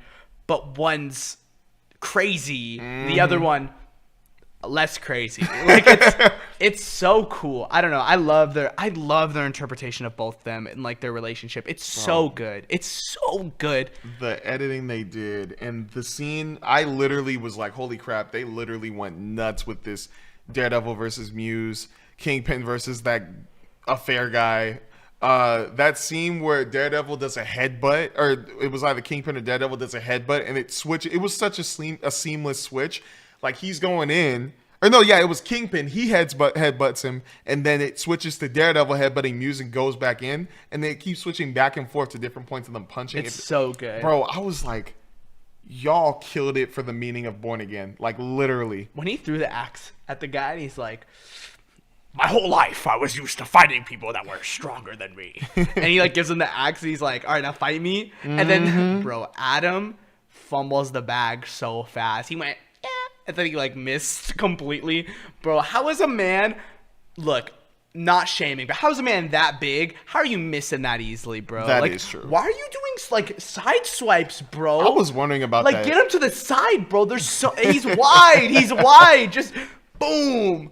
But one's crazy, the other one less crazy. Like it's so cool. I don't know. I love their interpretation of both of them and like their relationship. It's so good. It's so good. The editing they did and the scene, I literally was like, holy crap, they literally went nuts with this Daredevil versus Muse, Kingpin versus that affair guy. That scene where Daredevil does a headbutt, or it was either Kingpin or Daredevil does a headbutt, and it was such a seamless switch. Like he's going in, or no, yeah, it was Kingpin. He headbutts him, and then it switches to Daredevil headbutting Muse and goes back in, and they keep switching back and forth to different points of them punching. It's so good, bro. I was like, y'all killed it for the meaning of Born Again, like literally. When he threw the axe at the guy, and he's like, my whole life I was used to fighting people that were stronger than me. And he like gives him the axe. And he's like, all right, now fight me. And then, bro, Adam fumbles the bag so fast. He went, yeah. And then he like missed completely. Bro, how is a man, look, not shaming, but how is a man that big? How are you missing that easily, bro? That like, is true. Why are you doing like side swipes, bro? I was wondering about like, that. get him to the side, bro. He's wide. He's wide. Just boom.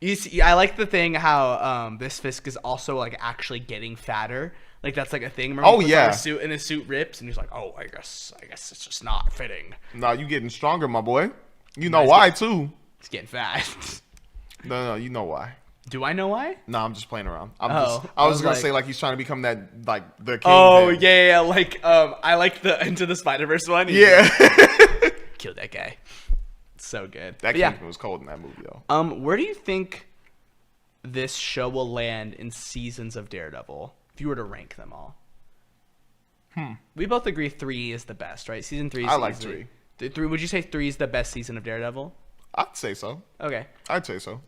You see, I like the thing how this Fisk is also like actually getting fatter. Like that's like a thing. Remember he puts on a suit and his suit rips, and he's like, "Oh, I guess it's just not fitting." Nah, you getting stronger, my boy. You know why too? He's getting fat. No, you know why. Do I know why? No, I'm just playing around. I I was was gonna like- say like he's trying to become that like the king. Oh yeah. Like I like the Into the Spider-Verse one. Yeah. Kill that guy. So good. That But yeah. kingpin was cold in that movie though. Where do you think this show will land in seasons of Daredevil if you were to rank them all? We both agree 3 is the best, right? Season 3 is I like easily- 3. 3. Would you say 3 is the best season of Daredevil? I'd say so. Okay. I'd say so.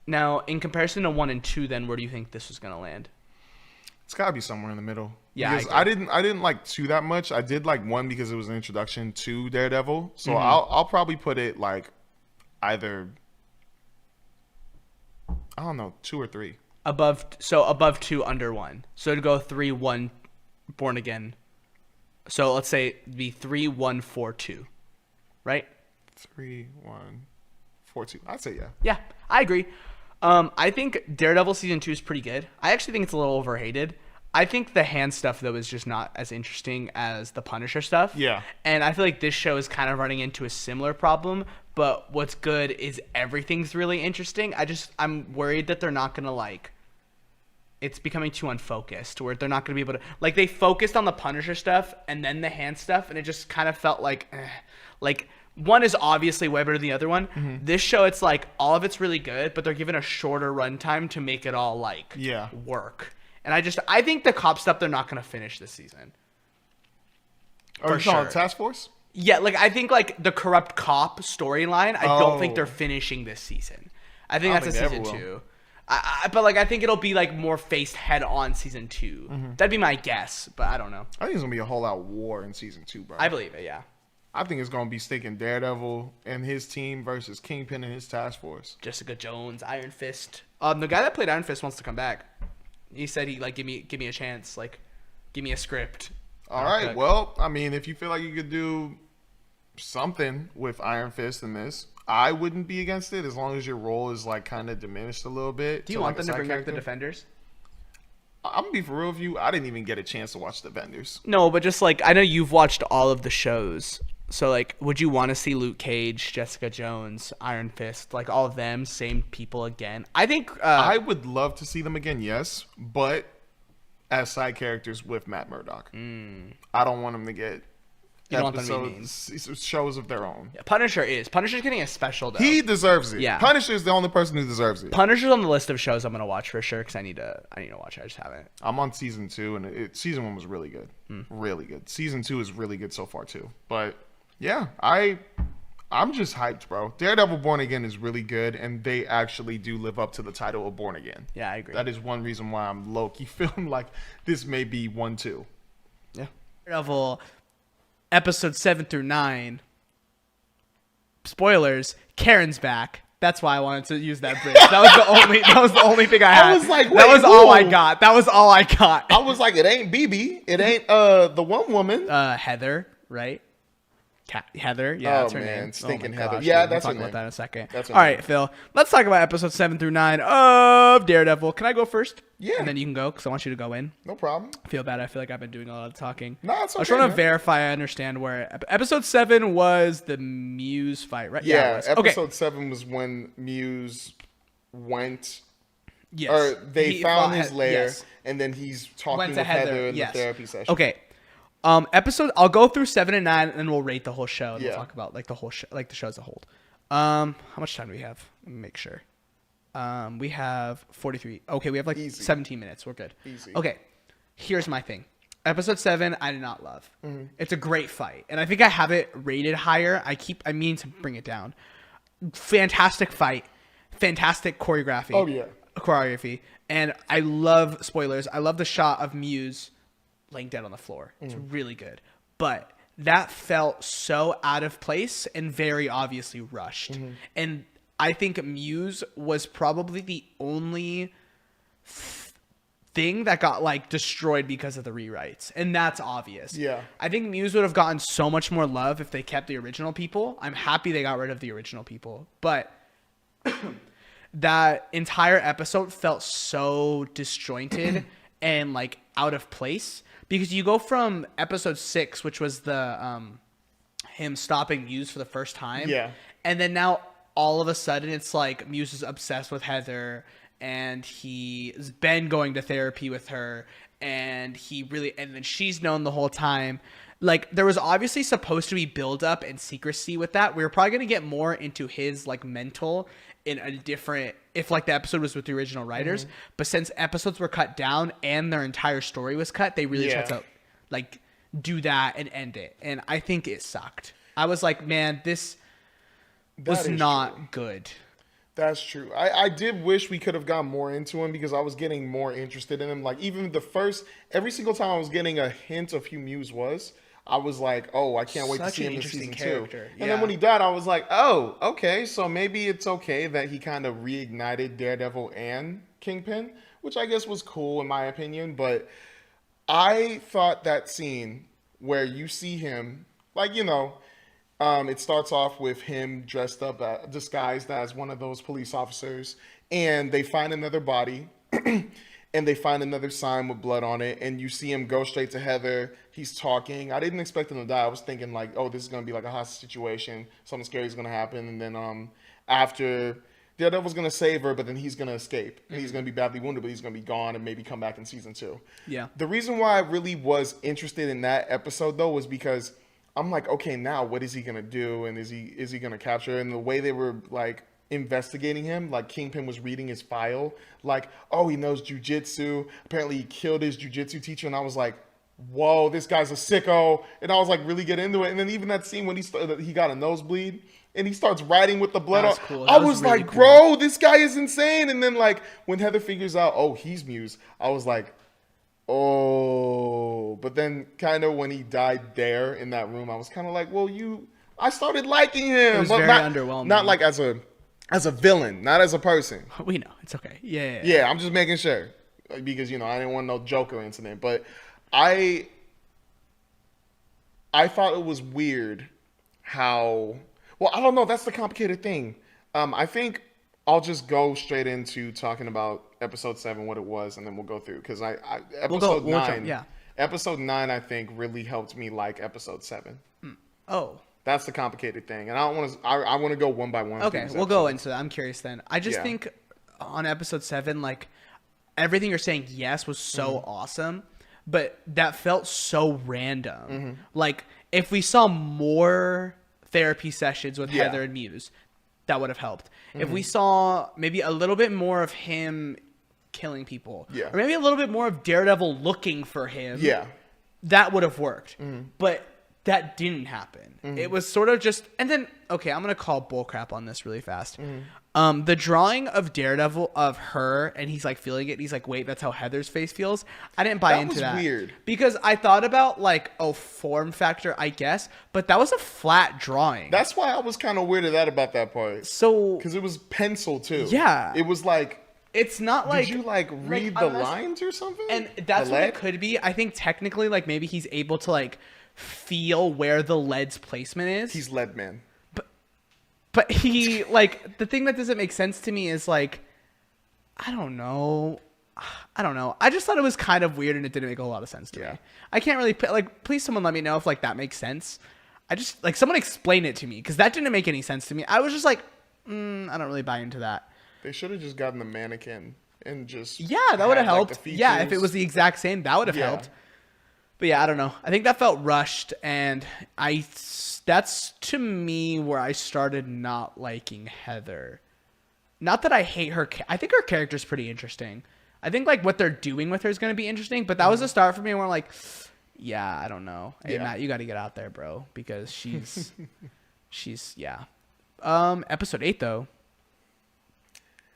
Now, in comparison to 1 and 2, then where do you think this was going to land? It's gotta be somewhere in the middle. Yeah, because I I didn't like 2 that much. I did like 1 because it was an introduction to Daredevil. So I'll probably put it like either I don't know 2 or 3. Above 2, under 1. So to go 3, 1, Born Again. So let's say it'd be 3, 1, 4, 2, right? 3, 1, 4, 2. I'd say yeah. Yeah, I agree. I think Daredevil season 2 is pretty good. I actually think it's a little overhated. I think the hand stuff though is just not as interesting as the Punisher stuff. Yeah. And I feel like this show is kind of running into a similar problem. But what's good is everything's really interesting. I'm worried that they're not gonna like. It's becoming too unfocused, where they're not gonna be able to like. They focused on the Punisher stuff and then the hand stuff, and it just kind of felt like, like. One is obviously way better than the other one. This show, it's like all of it's really good, but they're given a shorter runtime to make it all like work. And I think the cop stuff they're not going to finish this season. Are you calling Task Force? Yeah, like I think like the corrupt cop storyline, I don't think they're finishing this season. I think that's a season 2. But like I think it'll be like more faced head on season 2. That'd be my guess, but I don't know. I think it's gonna be a whole out war in season 2, bro. I believe it. Yeah. I think it's gonna be sticking Daredevil and his team versus Kingpin and his task force. Jessica Jones, Iron Fist. The guy that played Iron Fist wants to come back. He said he like give me a chance, like give me a script. All right. Well, I mean, if you feel like you could do something with Iron Fist in this, I wouldn't be against it as long as your role is like kind of diminished a little bit. Do you want them to bring back the Defenders? I'm gonna be for real with you. I didn't even get a chance to watch Defenders. No, but just like I know you've watched all of the shows. So, like, would you want to see Luke Cage, Jessica Jones, Iron Fist, like, all of them, same people again? I think... I would love to see them again, yes, but as side characters with Matt Murdock. I don't want them to get you don't want them to be main. Shows of their own. Yeah, Punisher's getting a special, though. He deserves it. Yeah. Punisher's the only person who deserves it. Punisher's on the list of shows I'm going to watch for sure, because I need to watch it. I just haven't. I'm on season 2, and season 1 was really good. Really good. Season 2 is really good so far, too. But... yeah, I'm just hyped, bro. Daredevil Born Again is really good, and they actually do live up to the title of Born Again. Yeah, I agree. That is one reason why I'm low-key feeling like this may be 1-2. Yeah. Daredevil, episode 7 through 9. Spoilers, Karen's back. That's why I wanted to use that bridge. That was the only thing I had. I was like, that was wait, all who? I got. That was all I got. I was like, it ain't BB. It ain't the one woman. Heather, right? Heather, yeah, that's her name. Stinking Oh Heather. gosh, Yeah, dude, that's we'll her talk name. about that in a second. That's her all right, name. Phil. Let's talk about episode 7 through 9 of Daredevil. Can I go first? Yeah. And then you can go because I want you to go in. No problem. I feel bad. I feel like I've been doing a lot of talking. No, it's I just okay, want to man. verify I understand where episode 7 was the Muse fight, right? Yeah, it was. episode 7 was when Muse went... Yes. or they He found fought his lair, yes. and then he's talking Went with to Heather in yes. the therapy session. Okay. I'll go through 7 and 9, and then we'll rate the whole show. And Yeah. We'll talk about like the whole show, like the show as a whole. How much time do we have? Let me make sure. We have 43. Okay, we have like Easy. 17 minutes. We're good. Easy. Okay, here's my thing. Episode 7, I did not love. It's a great fight, and I think I have it rated higher. I mean to bring it down. Fantastic fight. Fantastic choreography. Oh, yeah. choreography. And I love, spoilers, I love the shot of Muse laying dead on the floor. It's really good. But that felt so out of place and very obviously rushed. And I think Muse was probably the only thing that got like destroyed because of the rewrites, and that's obvious. Yeah. I think Muse would have gotten so much more love if they kept the original people. I'm happy they got rid of the original people, but that entire episode felt so disjointed and like out of place, because you go from episode 6, which was the him stopping Muse for the first time, and then now all of a sudden it's like Muse is obsessed with Heather, and he's been going to therapy with her, and then she's known the whole time. Like, there was obviously supposed to be build up and secrecy with that. We were probably going to get more into his like mental in a different, if like the episode was with the original writers, but since episodes were cut down and their entire story was cut, they really tried to like do that and end it. And I think it sucked. I was like, man, this was not good. That's true. I did wish we could have gone more into him, because I was getting more interested in him. Like, even every single time I was getting a hint of who Muse was, I was like, oh, I can't wait to see him in season 2. And then when he died, I was like, oh, okay, so maybe it's okay that he kind of reignited Daredevil and Kingpin, which I guess was cool in my opinion. But I thought that scene where you see him, like, it starts off with him dressed up, disguised as one of those police officers, and they find another body, and they find another sign with blood on it, and you see him go straight to Heather. He's talking. I didn't expect him to die. I was thinking, like, oh, this is going to be like a hostage situation. Something scary is going to happen, and then after, Daredevil's going to save her, but then he's going to escape. And he's going to be badly wounded, but he's going to be gone and maybe come back in season 2. Yeah. The reason why I really was interested in that episode, though, was because I'm like, okay, now what is he gonna do, and is he gonna capture? And the way they were like investigating him, like Kingpin was reading his file, like, oh, he knows jujitsu. Apparently, he killed his jujitsu teacher, and I was like, whoa, this guy's a sicko. And I was like, really get into it. And then even that scene when he got a nosebleed and he starts writing with the blood. That was cool. I was really like, cool. Bro, this guy is insane. And then like when Heather figures out, oh, he's Muse, I was like, oh, but then kind of when he died there in that room, I was kind of like, well, I started liking him. It was very underwhelming. Not like as a villain, not as a person. We know. It's okay. Yeah, I'm just making sure, because, I didn't want no Joker incident, but I thought it was weird how, well, I don't know. That's the complicated thing. I think I'll just go straight into talking about episode 7, what it was, and then we'll go through, because episode 9, I think, really helped me like episode 7. Oh, that's the complicated thing, and I want to go one by one. Okay, we'll go into that. I'm curious then. I just think on episode 7, like everything you're saying, yes, was so awesome, but that felt so random. Like if we saw more therapy sessions with Heather and Muse, that would have helped. If we saw maybe a little bit more of him killing people, or maybe a little bit more of Daredevil looking for him, that would have worked. But that didn't happen. It was sort of just, and then, okay, I'm going to call bullcrap on this really fast. The drawing of Daredevil of her, and he's like feeling it, and he's like, wait, that's how Heather's face feels? I didn't buy into that. That was weird. Because I thought about like, form factor, I guess, but that was a flat drawing. That's why I was kind of weirded out about that part. So, because it was pencil too. Yeah. It was like, it's not like, did you like read the lines or something? And that's what it could be. I think technically, like maybe he's able to like feel where the lead's placement is. He's lead man. But he, like, the thing that doesn't make sense to me is, like, I don't know. I just thought it was kind of weird, and it didn't make a lot of sense to me. I can't really, like, please someone let me know if, like, that makes sense. I just, like, someone explain it to me, because that didn't make any sense to me. I was just like, I don't really buy into that. They should have just gotten the mannequin and just... Yeah, that would have helped. Like, yeah, if it was the exact same, that would have helped. But yeah, I don't know. I think that felt rushed, and that's to me where I started not liking Heather. Not that I hate her. I think her character's pretty interesting. I think like what they're doing with her is going to be interesting, but that was a start for me where I'm like, yeah, I don't know. Hey, Matt, you got to get out there, bro, because she's, Episode 8, though.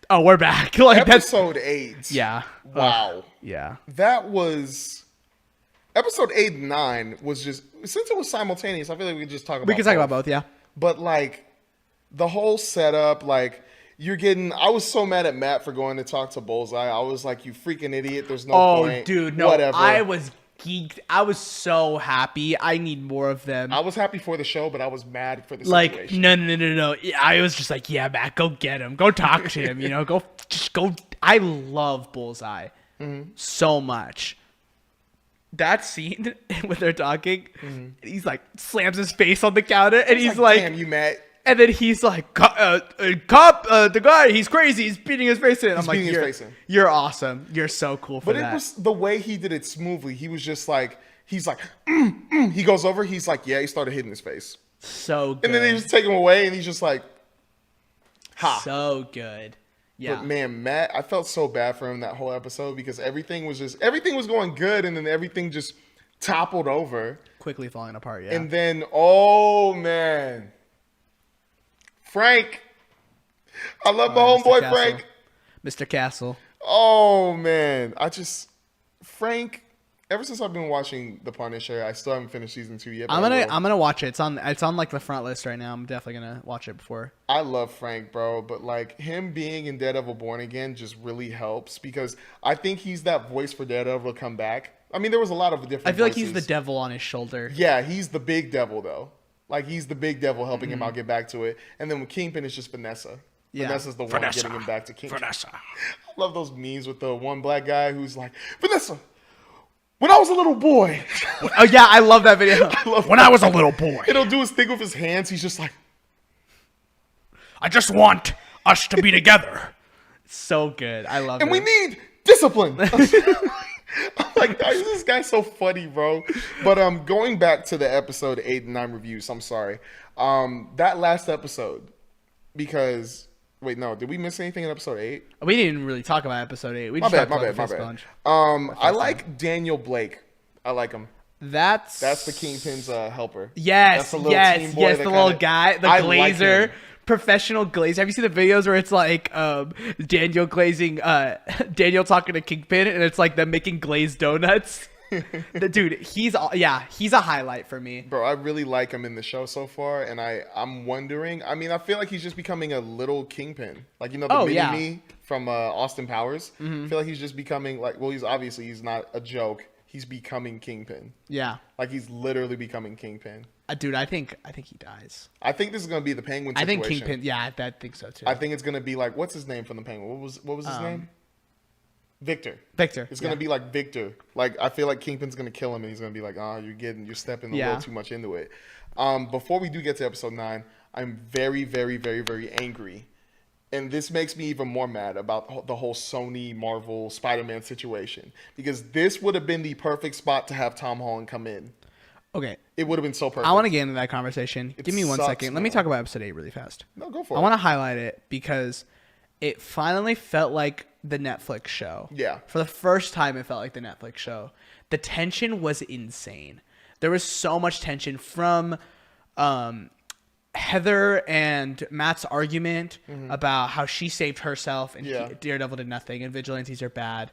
Oh, we're back. Like Episode 8. Yeah. Wow. Yeah. That was episode 8 and 9 was just, since it was simultaneous, I feel like we could just talk about We can talk about both, yeah. But like the whole setup, like I was so mad at Matt for going to talk to Bullseye. I was like, you freaking idiot. There's no point. Oh, dude, no. Whatever. I was geeked. I was so happy. I need more of them. I was happy for the show, but I was mad for the like, situation. no. I was just like, yeah, Matt, go get him. Go talk to him, go. I love Bullseye so much. That scene when they're talking, he's like, slams his face on the counter, and he's like, damn, you Matt. And then he's like, cop, the guy, he's crazy. He's beating his face in. I'm like, you're awesome. You're so cool for that. But it was the way he did it smoothly. He was just like, he's like, he goes over. He's like, yeah, he started hitting his face. So good. And then they just take him away, and he's just like, ha. So good. Yeah. But man, Matt, I felt so bad for him that whole episode because everything was going good, and then everything just toppled over. Quickly falling apart, yeah. And then, oh man. Frank. I love my homeboy Frank. Mr. Castle. Oh man. Frank, ever since I've been watching The Punisher, I still haven't finished season 2 yet. I'm gonna watch it. It's on like the front list right now. I'm definitely gonna watch it before. I love Frank, bro, but like him being in Daredevil Born Again just really helps because I think he's that voice for Daredevil to come back. I mean, there was a lot of different I feel voices. like he's the devil on his shoulder. Yeah, he's the big devil though. Like he's the big devil helping him out get back to it. And then with Kingpin, it's just Vanessa. Yeah. Vanessa's the one getting him back to Kingpin. Vanessa. I love those memes with the one black guy who's like, Vanessa, when I was a little boy. Oh yeah, I love that video. I was a little boy. It'll do his thing with his hands. He's just like, I just want us to be together. So good. I love it. And we need discipline. I'm like, this guy's so funny, bro. But going back to the episode 8 and 9 reviews, I'm sorry. That last episode, because wait, no, did we miss anything in episode 8? We didn't really talk about episode 8. We My just bad. I like Daniel Blake. I like him. That's the Kingpin's helper. Yes, the little guy, the glazer. Like professional glazer. Have you seen the videos where it's like Daniel glazing Daniel talking to Kingpin and it's like them making glazed donuts? Dude, he's a highlight for me. Bro, I really like him in the show so far, and I'm wondering, I mean, I feel like he's just becoming a little Kingpin. Like, the mini-me from Austin Powers. I feel like he's just becoming like, well, he's not a joke. He's becoming Kingpin. Yeah. Like he's literally becoming Kingpin. Dude, I think he dies. I think this is gonna be the Penguin situation. I think Kingpin. Yeah, I think so too. I think it's gonna be like, what's his name from the Penguin? What was his name? Victor. It's gonna be like Victor. Like I feel like Kingpin's gonna kill him, and he's gonna be like, you're stepping a little too much into it. Before we do get to episode 9, I'm very, very, very, very angry. And this makes me even more mad about the whole Sony, Marvel, Spider-Man situation. Because this would have been the perfect spot to have Tom Holland come in. Okay. It would have been so perfect. I want to get into that conversation. Give me 1 second. Let me talk about episode 8 really fast. No, go for it. I want to highlight it because it finally felt like the Netflix show. Yeah. For the first time, it felt like the Netflix show. The tension was insane. There was so much tension from Heather and Matt's argument about how she saved herself and Daredevil did nothing and vigilantes are bad,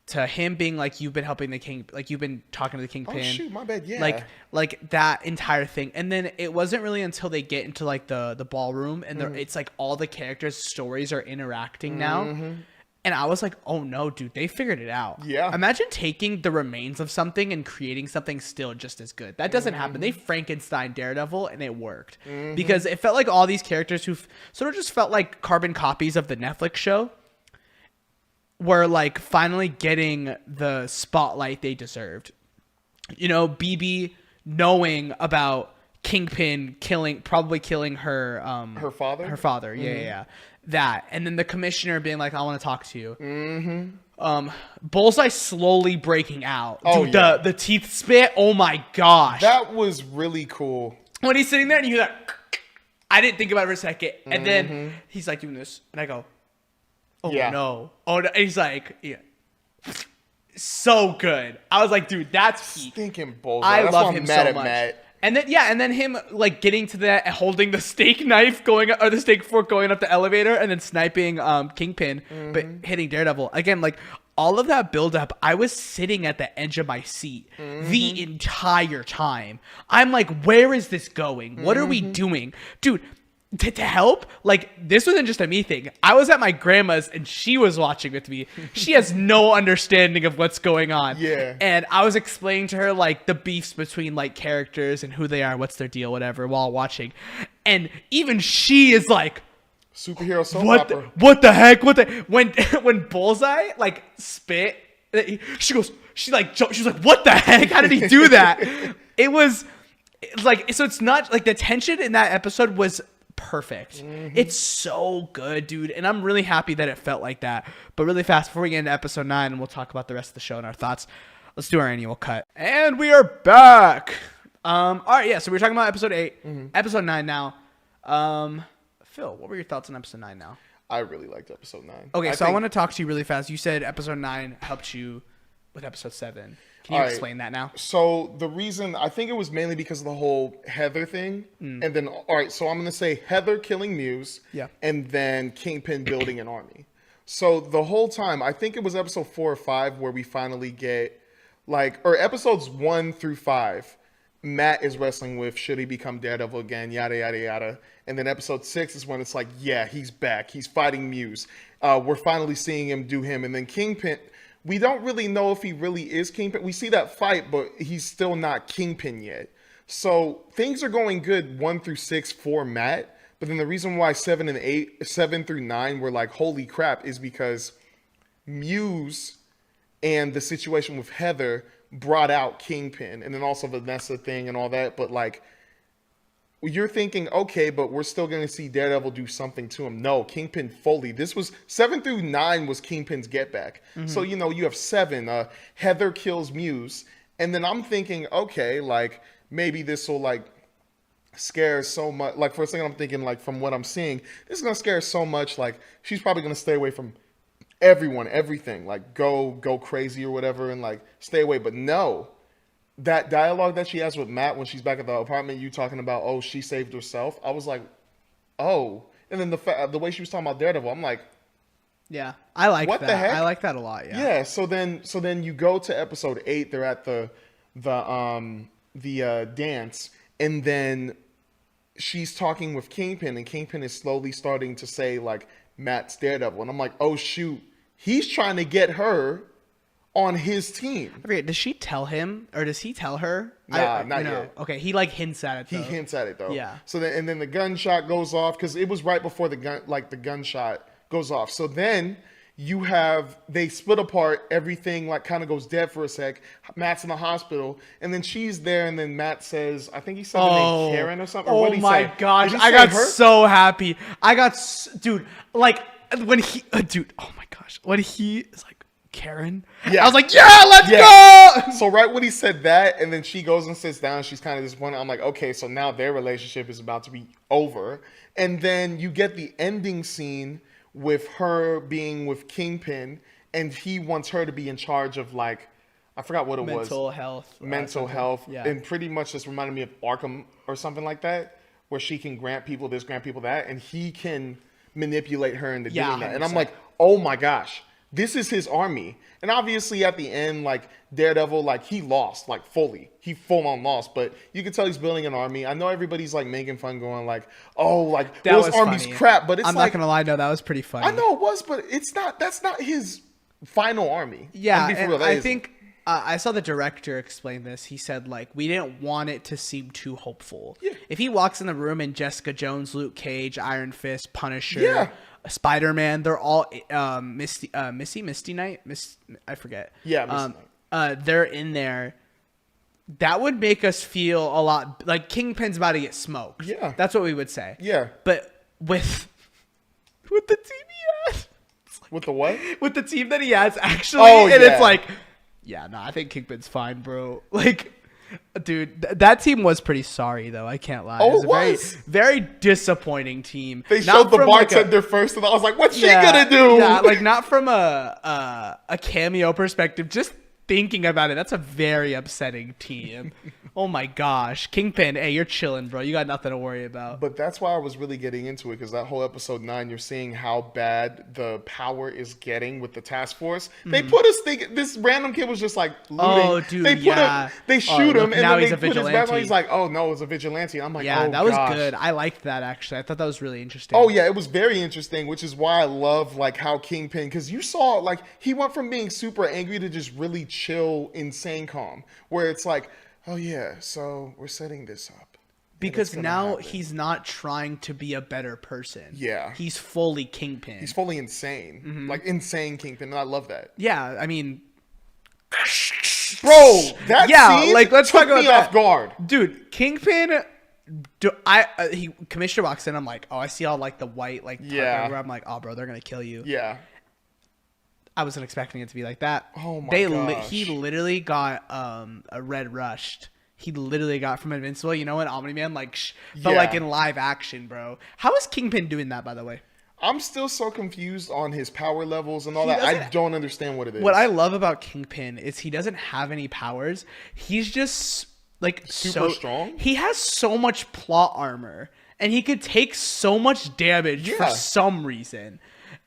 to him being like, you've been helping the king, like you've been talking to the Kingpin. Oh shoot, my bad. Yeah. Like that entire thing. And then it wasn't really until they get into like the ballroom and it's like all the characters' stories are interacting now. And I was like, oh no, dude, they figured it out. Yeah. Imagine taking the remains of something and creating something still just as good. That doesn't happen. They Frankenstein Daredevil and it worked. Because it felt like all these characters who sort of just felt like carbon copies of the Netflix show were like finally getting the spotlight they deserved. BB knowing about Kingpin probably killing her father. Yeah. That, and then the commissioner being like, I want to talk to you. Bullseye slowly breaking out. Dude, the teeth spit. Oh my gosh. That was really cool. When he's sitting there and you hear that, I didn't think about it for a second. And then he's like doing this. And I go, oh no. Oh no. And he's like, yeah. So good. I was like, dude, that's stinking Bullseye. That's why I'm mad at Matt. And then him like getting to that, holding the steak knife or the steak fork going up the elevator, and then sniping Kingpin, but hitting Daredevil again. Like all of that build up, I was sitting at the edge of my seat the entire time. I'm like, where is this going? What are we doing, dude? To help, like this wasn't just a me thing. I was at my grandma's and she was watching with me. She has no understanding of what's going on. Yeah. And I was explaining to her like the beefs between like characters and who they are, what's their deal, whatever, while watching. And even she is like, superhero soap opera. What the heck? When Bullseye like spit, she's like, what the heck? How did he do that? It was like, so it's not like the tension in that episode was perfect. It's so good, dude, and I'm really happy that it felt like that. But really fast, before we get into episode 9 and we'll talk about the rest of the show and our thoughts, let's do our annual cut. And we are back. All right, yeah, so we're talking about episode 8, episode 9 now. Phil, what were your thoughts on episode 9 now? I really liked episode 9. Okay, I want to talk to you really fast. You said episode 9 helped you with episode 7. Can you explain that now? So the reason, I think it was mainly because of the whole Heather thing. And then, all right, so I'm going to say Heather killing Muse. Yeah. And then Kingpin building an army. So the whole time, I think it was episode 4 or 5 where we finally get, or episodes 1 through 5, Matt is wrestling with, should he become Daredevil again, yada, yada, yada. And then episode 6 is when it's like, yeah, he's back. He's fighting Muse. We're finally seeing him do him. And then Kingpin... We don't really know if he really is Kingpin. We see that fight, but he's still not Kingpin yet. So things are going good 1 through 6 for Matt. But then the reason why 7 through 9 were like, holy crap, is because Muse and the situation with Heather brought out Kingpin. And then also Vanessa thing and all that. But like, you're thinking, okay, but we're still going to see Daredevil do something to him. No, Kingpin fully. This was 7 through 9 was Kingpin's get back. So, you know, you have 7. Heather kills Muse. And then I'm thinking, okay, like maybe this will like scare so much. Like for a second, I'm thinking like from what I'm seeing, this is going to scare so much. Like she's probably going to stay away from everyone, everything, like go crazy or whatever and like stay away. But no. That dialogue that she has with Matt when she's back at the apartment, you talking about, oh, she saved herself. I was like, oh. And then the way she was talking about Daredevil, I'm like, yeah, I like that. What the heck? I like that a lot. Yeah. Yeah. So then you go to episode 8. They're at the dance, and then she's talking with Kingpin, and Kingpin is slowly starting to say like Matt's Daredevil, and I'm like, oh shoot, he's trying to get her on his team. I forget, does she tell him or does he tell her? Nah, not yet. Okay, he like hints at it though. He hints at it though. Yeah. So then the gunshot goes off because it was right before the gunshot goes off. So then they split apart, everything like kind of goes dead for a sec. Matt's in the hospital and then she's there and then Matt says, I think he said the name Karen or something. Or oh my gosh, I got so happy. Dude, like when he oh my gosh, when he is like, Karen? Yeah. I was like, yeah, let's go! So right when he said that, and then she goes and sits down, she's kind of disappointed. I'm like, okay, so now their relationship is about to be over. And then you get the ending scene with her being with Kingpin, and he wants her to be in charge of like, I forgot what it was. Mental health. Yeah. And pretty much just reminded me of Arkham or something like that, where she can grant people this, grant people that, and he can manipulate her into doing that. 100%. And I'm like, oh my gosh. This is his army. And obviously at the end, like Daredevil, like he lost, like fully. He full on lost, but you can tell he's building an army. I know everybody's like making fun going like, oh, like that those armies funny. crap, but it's I'm like, not going to lie, no, that was pretty funny. I know it was, but that's not his final army. Yeah, and I think I saw the director explain this. He said like, we didn't want it to seem too hopeful. Yeah. If he walks in the room and Jessica Jones, Luke Cage, Iron Fist, Punisher, Spider-Man, they're all Misty Knight, I forget. Yeah, Misty Knight. They're in there. That would make us feel a lot like Kingpin's about to get smoked. Yeah, that's what we would say. Yeah, but with the team he has, like, with the what? With the team that he has, actually, it's like, yeah, no, I think Kingpin's fine, bro. Like. Dude, that team was pretty sorry though. I can't lie. Oh, it was a very disappointing team. They showed the bartender first, and I was like, "What's she gonna do?" Yeah, like not from a cameo perspective. Just thinking about it. That's a very upsetting team. Oh my gosh. Kingpin, hey, you're chilling, bro. You got nothing to worry about. But that's why I was really getting into it, because that whole episode 9, you're seeing how bad the power is getting with the task force. They put us thinking this random kid was just like looting. Oh, dude, They shoot him, and now then he's they a put his back on. vigilante. He's like, oh no, it's a vigilante. I'm like, Yeah, oh, that was gosh. good. I liked that, actually. I thought that was really interesting. Oh yeah, it was very interesting, which is why I love like how Kingpin, because you saw like he went from being super angry to just really chill, insane calm, where it's like, oh yeah, so we're setting this up. Because now he's not trying to be a better person. Yeah. He's fully Kingpin. He's fully insane. Like insane Kingpin, and I love that. Yeah, I mean, Bro, that scene like let's took talk about me that. off guard. Dude, Kingpin, Commissioner walks in, I'm like, oh, I see all like the white like Yeah. where I'm like, oh bro, they're gonna kill you. Yeah. I wasn't expecting it to be like that. Oh my gosh. He literally got a red rushed. He literally got from Invincible. You know what, Omni-Man but like in live action, bro. How is Kingpin doing that, by the way? I'm still so confused on his power levels and all that. I don't understand what it is. What I love about Kingpin is he doesn't have any powers. He's just like super strong. He has so much plot armor, and he could take so much damage for some reason.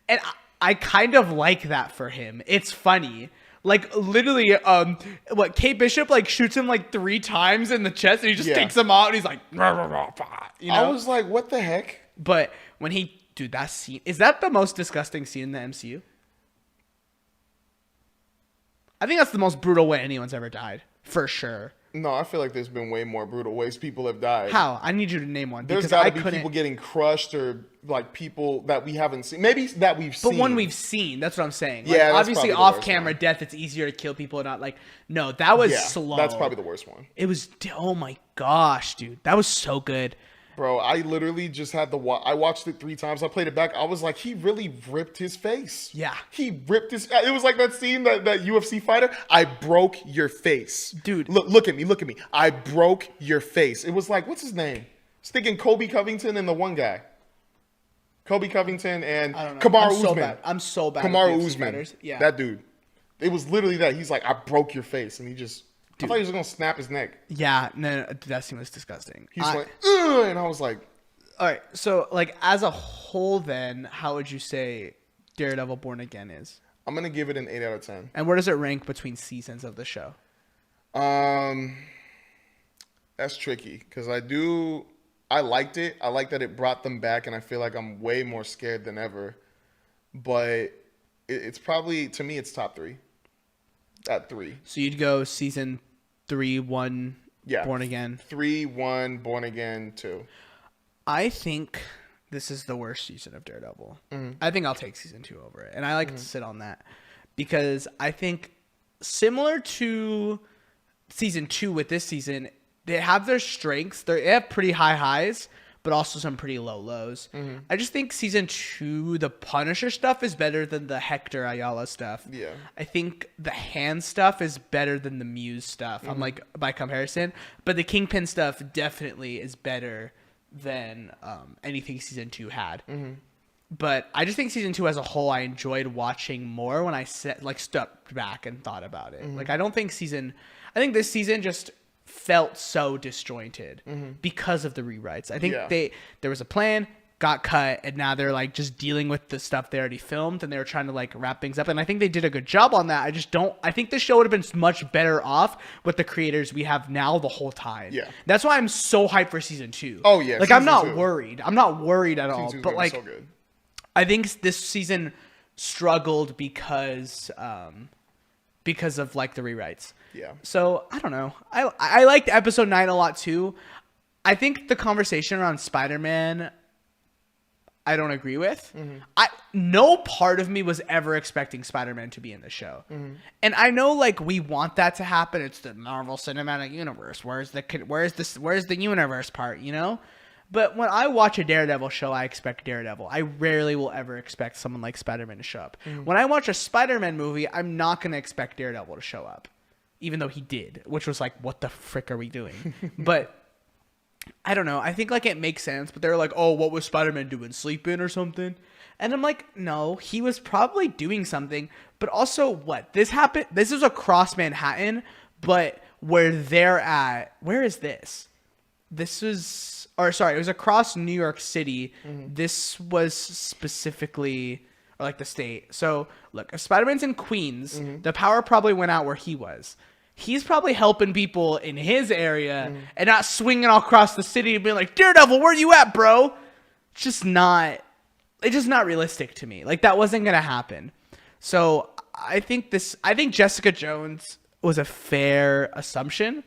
And I kind of like that for him. It's funny. Like literally, Kate Bishop like shoots him like 3 times in the chest, and he just takes him out, and he's like, rah, rah, rah, rah, you know? I was like, what the heck? But when dude, that scene, is that the most disgusting scene in the MCU? I think that's the most brutal way anyone's ever died, for sure. No, I feel like there's been way more brutal ways people have died. How? I need you to name one. There's got to be people getting crushed, or like people that we haven't seen. Maybe that we've seen. But one we've seen. That's what I'm saying. Yeah, like, obviously off-camera one. death, it's easier to kill people or not. Like, no, that was slow. That's probably the worst one. It was. Oh my gosh, dude, that was so good. Bro, I literally just had I watched it 3 times. I played it back. I was like, he really ripped his face. Yeah. He ripped his... It was like that scene, that UFC fighter. I broke your face. Dude. Look at me. I broke your face. It was like, what's his name? It's thinking Kobe Covington and the one guy. Kobe Covington and Kamaru Usman. I'm so bad. Kamaru Usman. Yeah. That dude. It was literally that. He's like, I broke your face. And he just... Dude. I thought he was going to snap his neck. Yeah, no, that scene was disgusting. He's like, ugh, and I was like... All right, so, like, as a whole then, how would you say Daredevil Born Again is? I'm going to give it an 8 out of 10. And where does it rank between seasons of the show? That's tricky, because I liked it. I like that it brought them back, and I feel like I'm way more scared than ever. But it's probably, to me, it's top 3. At 3. So you'd go season 3, 1, Born Again. 3, 1, Born Again, 2. I think this is the worst season of Daredevil. I think I'll take season 2 over it. And I like to sit on that. Because I think similar to season 2 with this season, they have their strengths. They have pretty high highs, but also some pretty low lows. I just think season 2, the Punisher stuff is better than the Hector Ayala stuff. Yeah. I think the Hand stuff is better than the Muse stuff. I'm like, by comparison. But the Kingpin stuff definitely is better than anything season 2 had. But I just think season 2 as a whole, I enjoyed watching more when I stepped back and thought about it. Like, I think this season just felt so disjointed because of the rewrites. I think there was a plan, got cut, and now they're like just dealing with the stuff they already filmed, and they were trying to like wrap things up. And I think they did a good job on that. I think the show would have been much better off with the creators we have now the whole time. Yeah. That's why I'm so hyped for season 2. Oh yeah. Like I'm not worried. I'm not worried at all. But like, so good. I think this season struggled because of like the rewrites. Yeah. So I don't know. I liked episode 9 a lot too. I think the conversation around Spider-Man, I don't agree with. No part of me was ever expecting Spider-Man to be in the show. And I know like we want that to happen. It's the Marvel Cinematic Universe. Where's the universe part, you know? But when I watch a Daredevil show, I expect Daredevil. I rarely will ever expect someone like Spider-Man to show up. When I watch a Spider-Man movie, I'm not going to expect Daredevil to show up. Even though he did, which was like, what the frick are we doing? But I don't know. I think like it makes sense, but they're like, oh, what was Spider-Man doing? Sleeping or something? And I'm like, no, he was probably doing something. But also, what? This happened. This is across Manhattan, but where they're at, where is this? This was, or sorry, it was across New York City. This was specifically, or like the state. So look, if Spider-Man's in Queens, the power probably went out where he was. He's probably helping people in his area and not swinging all across the city and being like, Daredevil, where you at, bro? It's just not realistic to me. Like, that wasn't going to happen. So I think Jessica Jones was a fair assumption.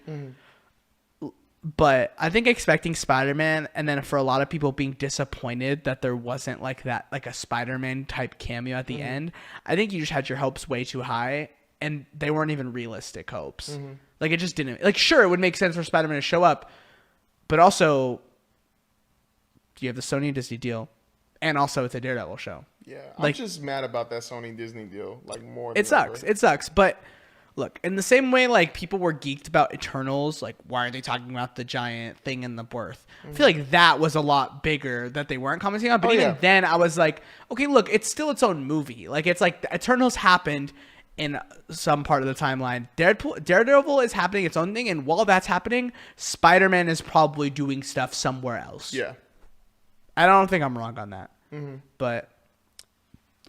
But I think expecting Spider-Man, and then for a lot of people being disappointed that there wasn't like that, like a Spider-Man type cameo at the end, I think you just had your hopes way too high. And they weren't even realistic hopes. Like, it just didn't. Like, sure, it would make sense for Spider-Man to show up. But also, you have the Sony and Disney deal. And also, it's a Daredevil show. Yeah, like, I'm just mad about that Sony Disney deal. Like, more than it sucks. ever. It sucks. But, look, in the same way, like, people were geeked about Eternals. Like, why are they talking about the giant thing in the birth? I feel like that was a lot bigger that they weren't commenting on. But even then, I was like, okay, look, it's still its own movie. Like, it's like Eternals happened in some part of the timeline. Daredevil is happening its own thing, and while that's happening, Spider-Man is probably doing stuff somewhere else. Yeah. I don't think I'm wrong on that. But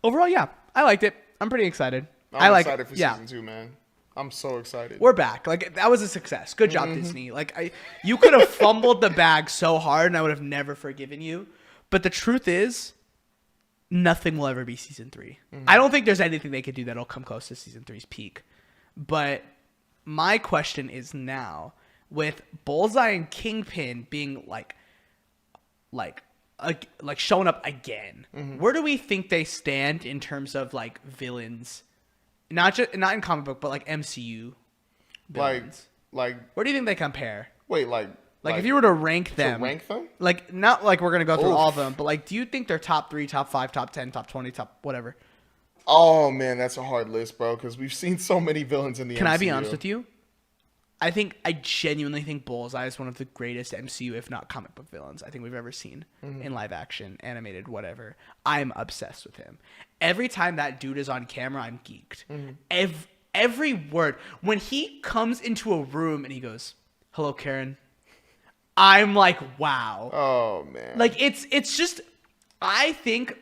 overall, yeah, I liked it. I'm pretty excited. I'm excited for season 2, man. I'm so excited. We're back. Like, that was a success. Good job, Disney. Like, you could have fumbled the bag so hard, and I would have never forgiven you. But the truth is, nothing will ever be season 3. I don't think there's anything they could do that'll come close to season 3's peak. But my question is now, with Bullseye and Kingpin being like showing up again, where do we think they stand in terms of like villains? Not in comic book, but like MCU villains. Like where do you think they compare? Wait, like if you were to rank them, like not like we're gonna go through all of them, but like, do you think they're top 3, top 5, top 10, top 20, top whatever? Oh man, that's a hard list, bro. Because we've seen so many villains in the MCU. Can I be honest with you? I genuinely think Bullseye is one of the greatest MCU, if not comic book villains, I think we've ever seen in live action, animated, whatever. I'm obsessed with him. Every time that dude is on camera, I'm geeked. Every word. When he comes into a room and he goes, "Hello, Karen," I'm like, wow. Oh man. Like, it's just, I think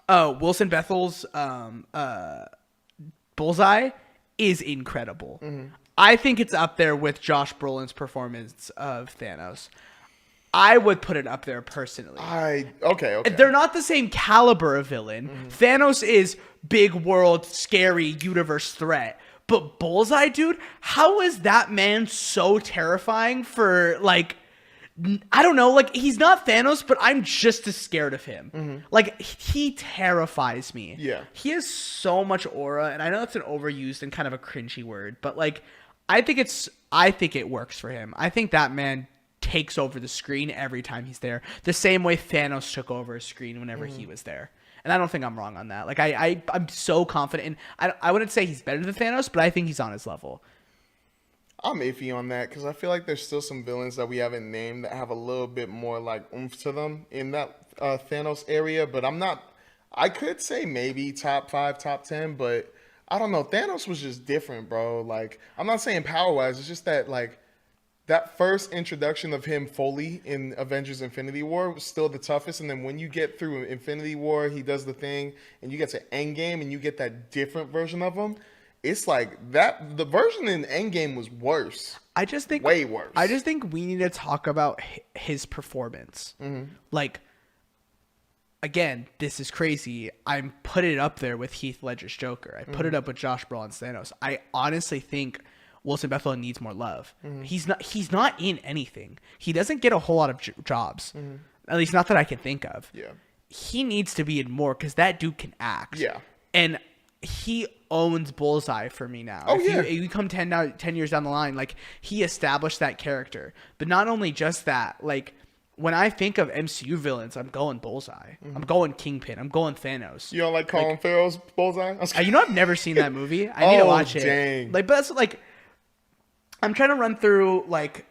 Wilson Bethel's Bullseye is incredible. I think it's up there with Josh Brolin's performance of Thanos. I would put it up there personally. Okay. They're not the same caliber of villain. Thanos is big world, scary universe threat. But Bullseye, dude, how is that man so terrifying for, like, I don't know, like, he's not Thanos, but I'm just as scared of him. Like, he terrifies me. Yeah. He has so much aura, and I know it's an overused and kind of a cringy word, but, like, I think it works for him. I think that man takes over the screen every time he's there, the same way Thanos took over a screen whenever he was there. And I don't think I'm wrong on that. Like, I'm so confident. I wouldn't say he's better than Thanos, but I think he's on his level. I'm iffy on that because I feel like there's still some villains that we haven't named that have a little bit more like oomph to them in that Thanos area. But I'm not. I could say maybe top 5, top 10, but I don't know. Thanos was just different, bro. Like, I'm not saying power wise. It's just that like that first introduction of him fully in Avengers Infinity War was still the toughest. And then when you get through Infinity War, he does the thing and you get to Endgame and you get that different version of him. It's like that. The version in Endgame was worse. I just think way worse. I just think we need to talk about his performance. Like, again, this is crazy. I'm putting it up there with Heath Ledger's Joker. I put it up with Josh Brolin's Thanos. I honestly think Wilson Bethel needs more love. He's not in anything. He doesn't get a whole lot of jobs. At least not that I can think of. Yeah. He needs to be in more because that dude can act. Yeah. And he owns Bullseye for me now. Oh, if you come 10 years down the line, like, he established that character. But not only just that, like, when I think of MCU villains, I'm going Bullseye. I'm going Kingpin. I'm going Thanos. You don't like Colin Farrell's Bullseye? You know, I've never seen that movie. I need to watch it. Dang. Like, but that's like, I'm trying to run through like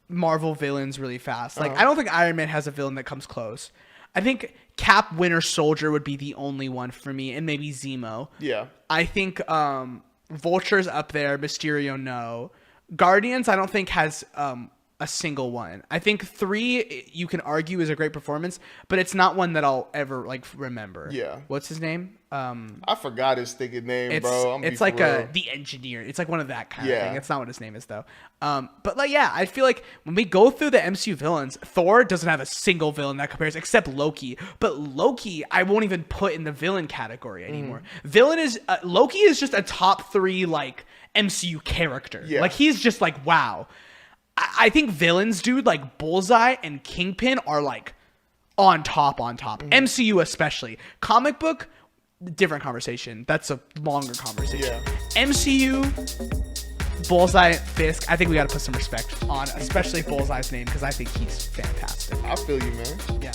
Marvel villains really fast. Like I don't think Iron Man has a villain that comes close. I think Cap, Winter Soldier would be the only one for me, and maybe Zemo. Yeah. I think Vulture's up there. Mysterio, no. Guardians, I don't think has a single one. I think 3, you can argue, is a great performance, but it's not one that I'll ever like remember. Yeah. What's his name? I forgot his stinking name, It's bro. it's like the engineer. It's like one of that kind of thing. It's not what his name is though. But like I feel like when we go through the MCU villains, Thor doesn't have a single villain that compares except Loki. But Loki, I won't even put in the villain category anymore. Villain is Loki is just a top 3 like MCU character. Yeah. Like he's just like wow. I think villains, dude, like Bullseye and Kingpin are like on top. MCU especially. Comic book, different conversation. That's a longer conversation. Yeah. MCU, Bullseye, Fisk. I think we got to put some respect on, especially Bullseye's name, because I think he's fantastic. I feel you, man. Yeah.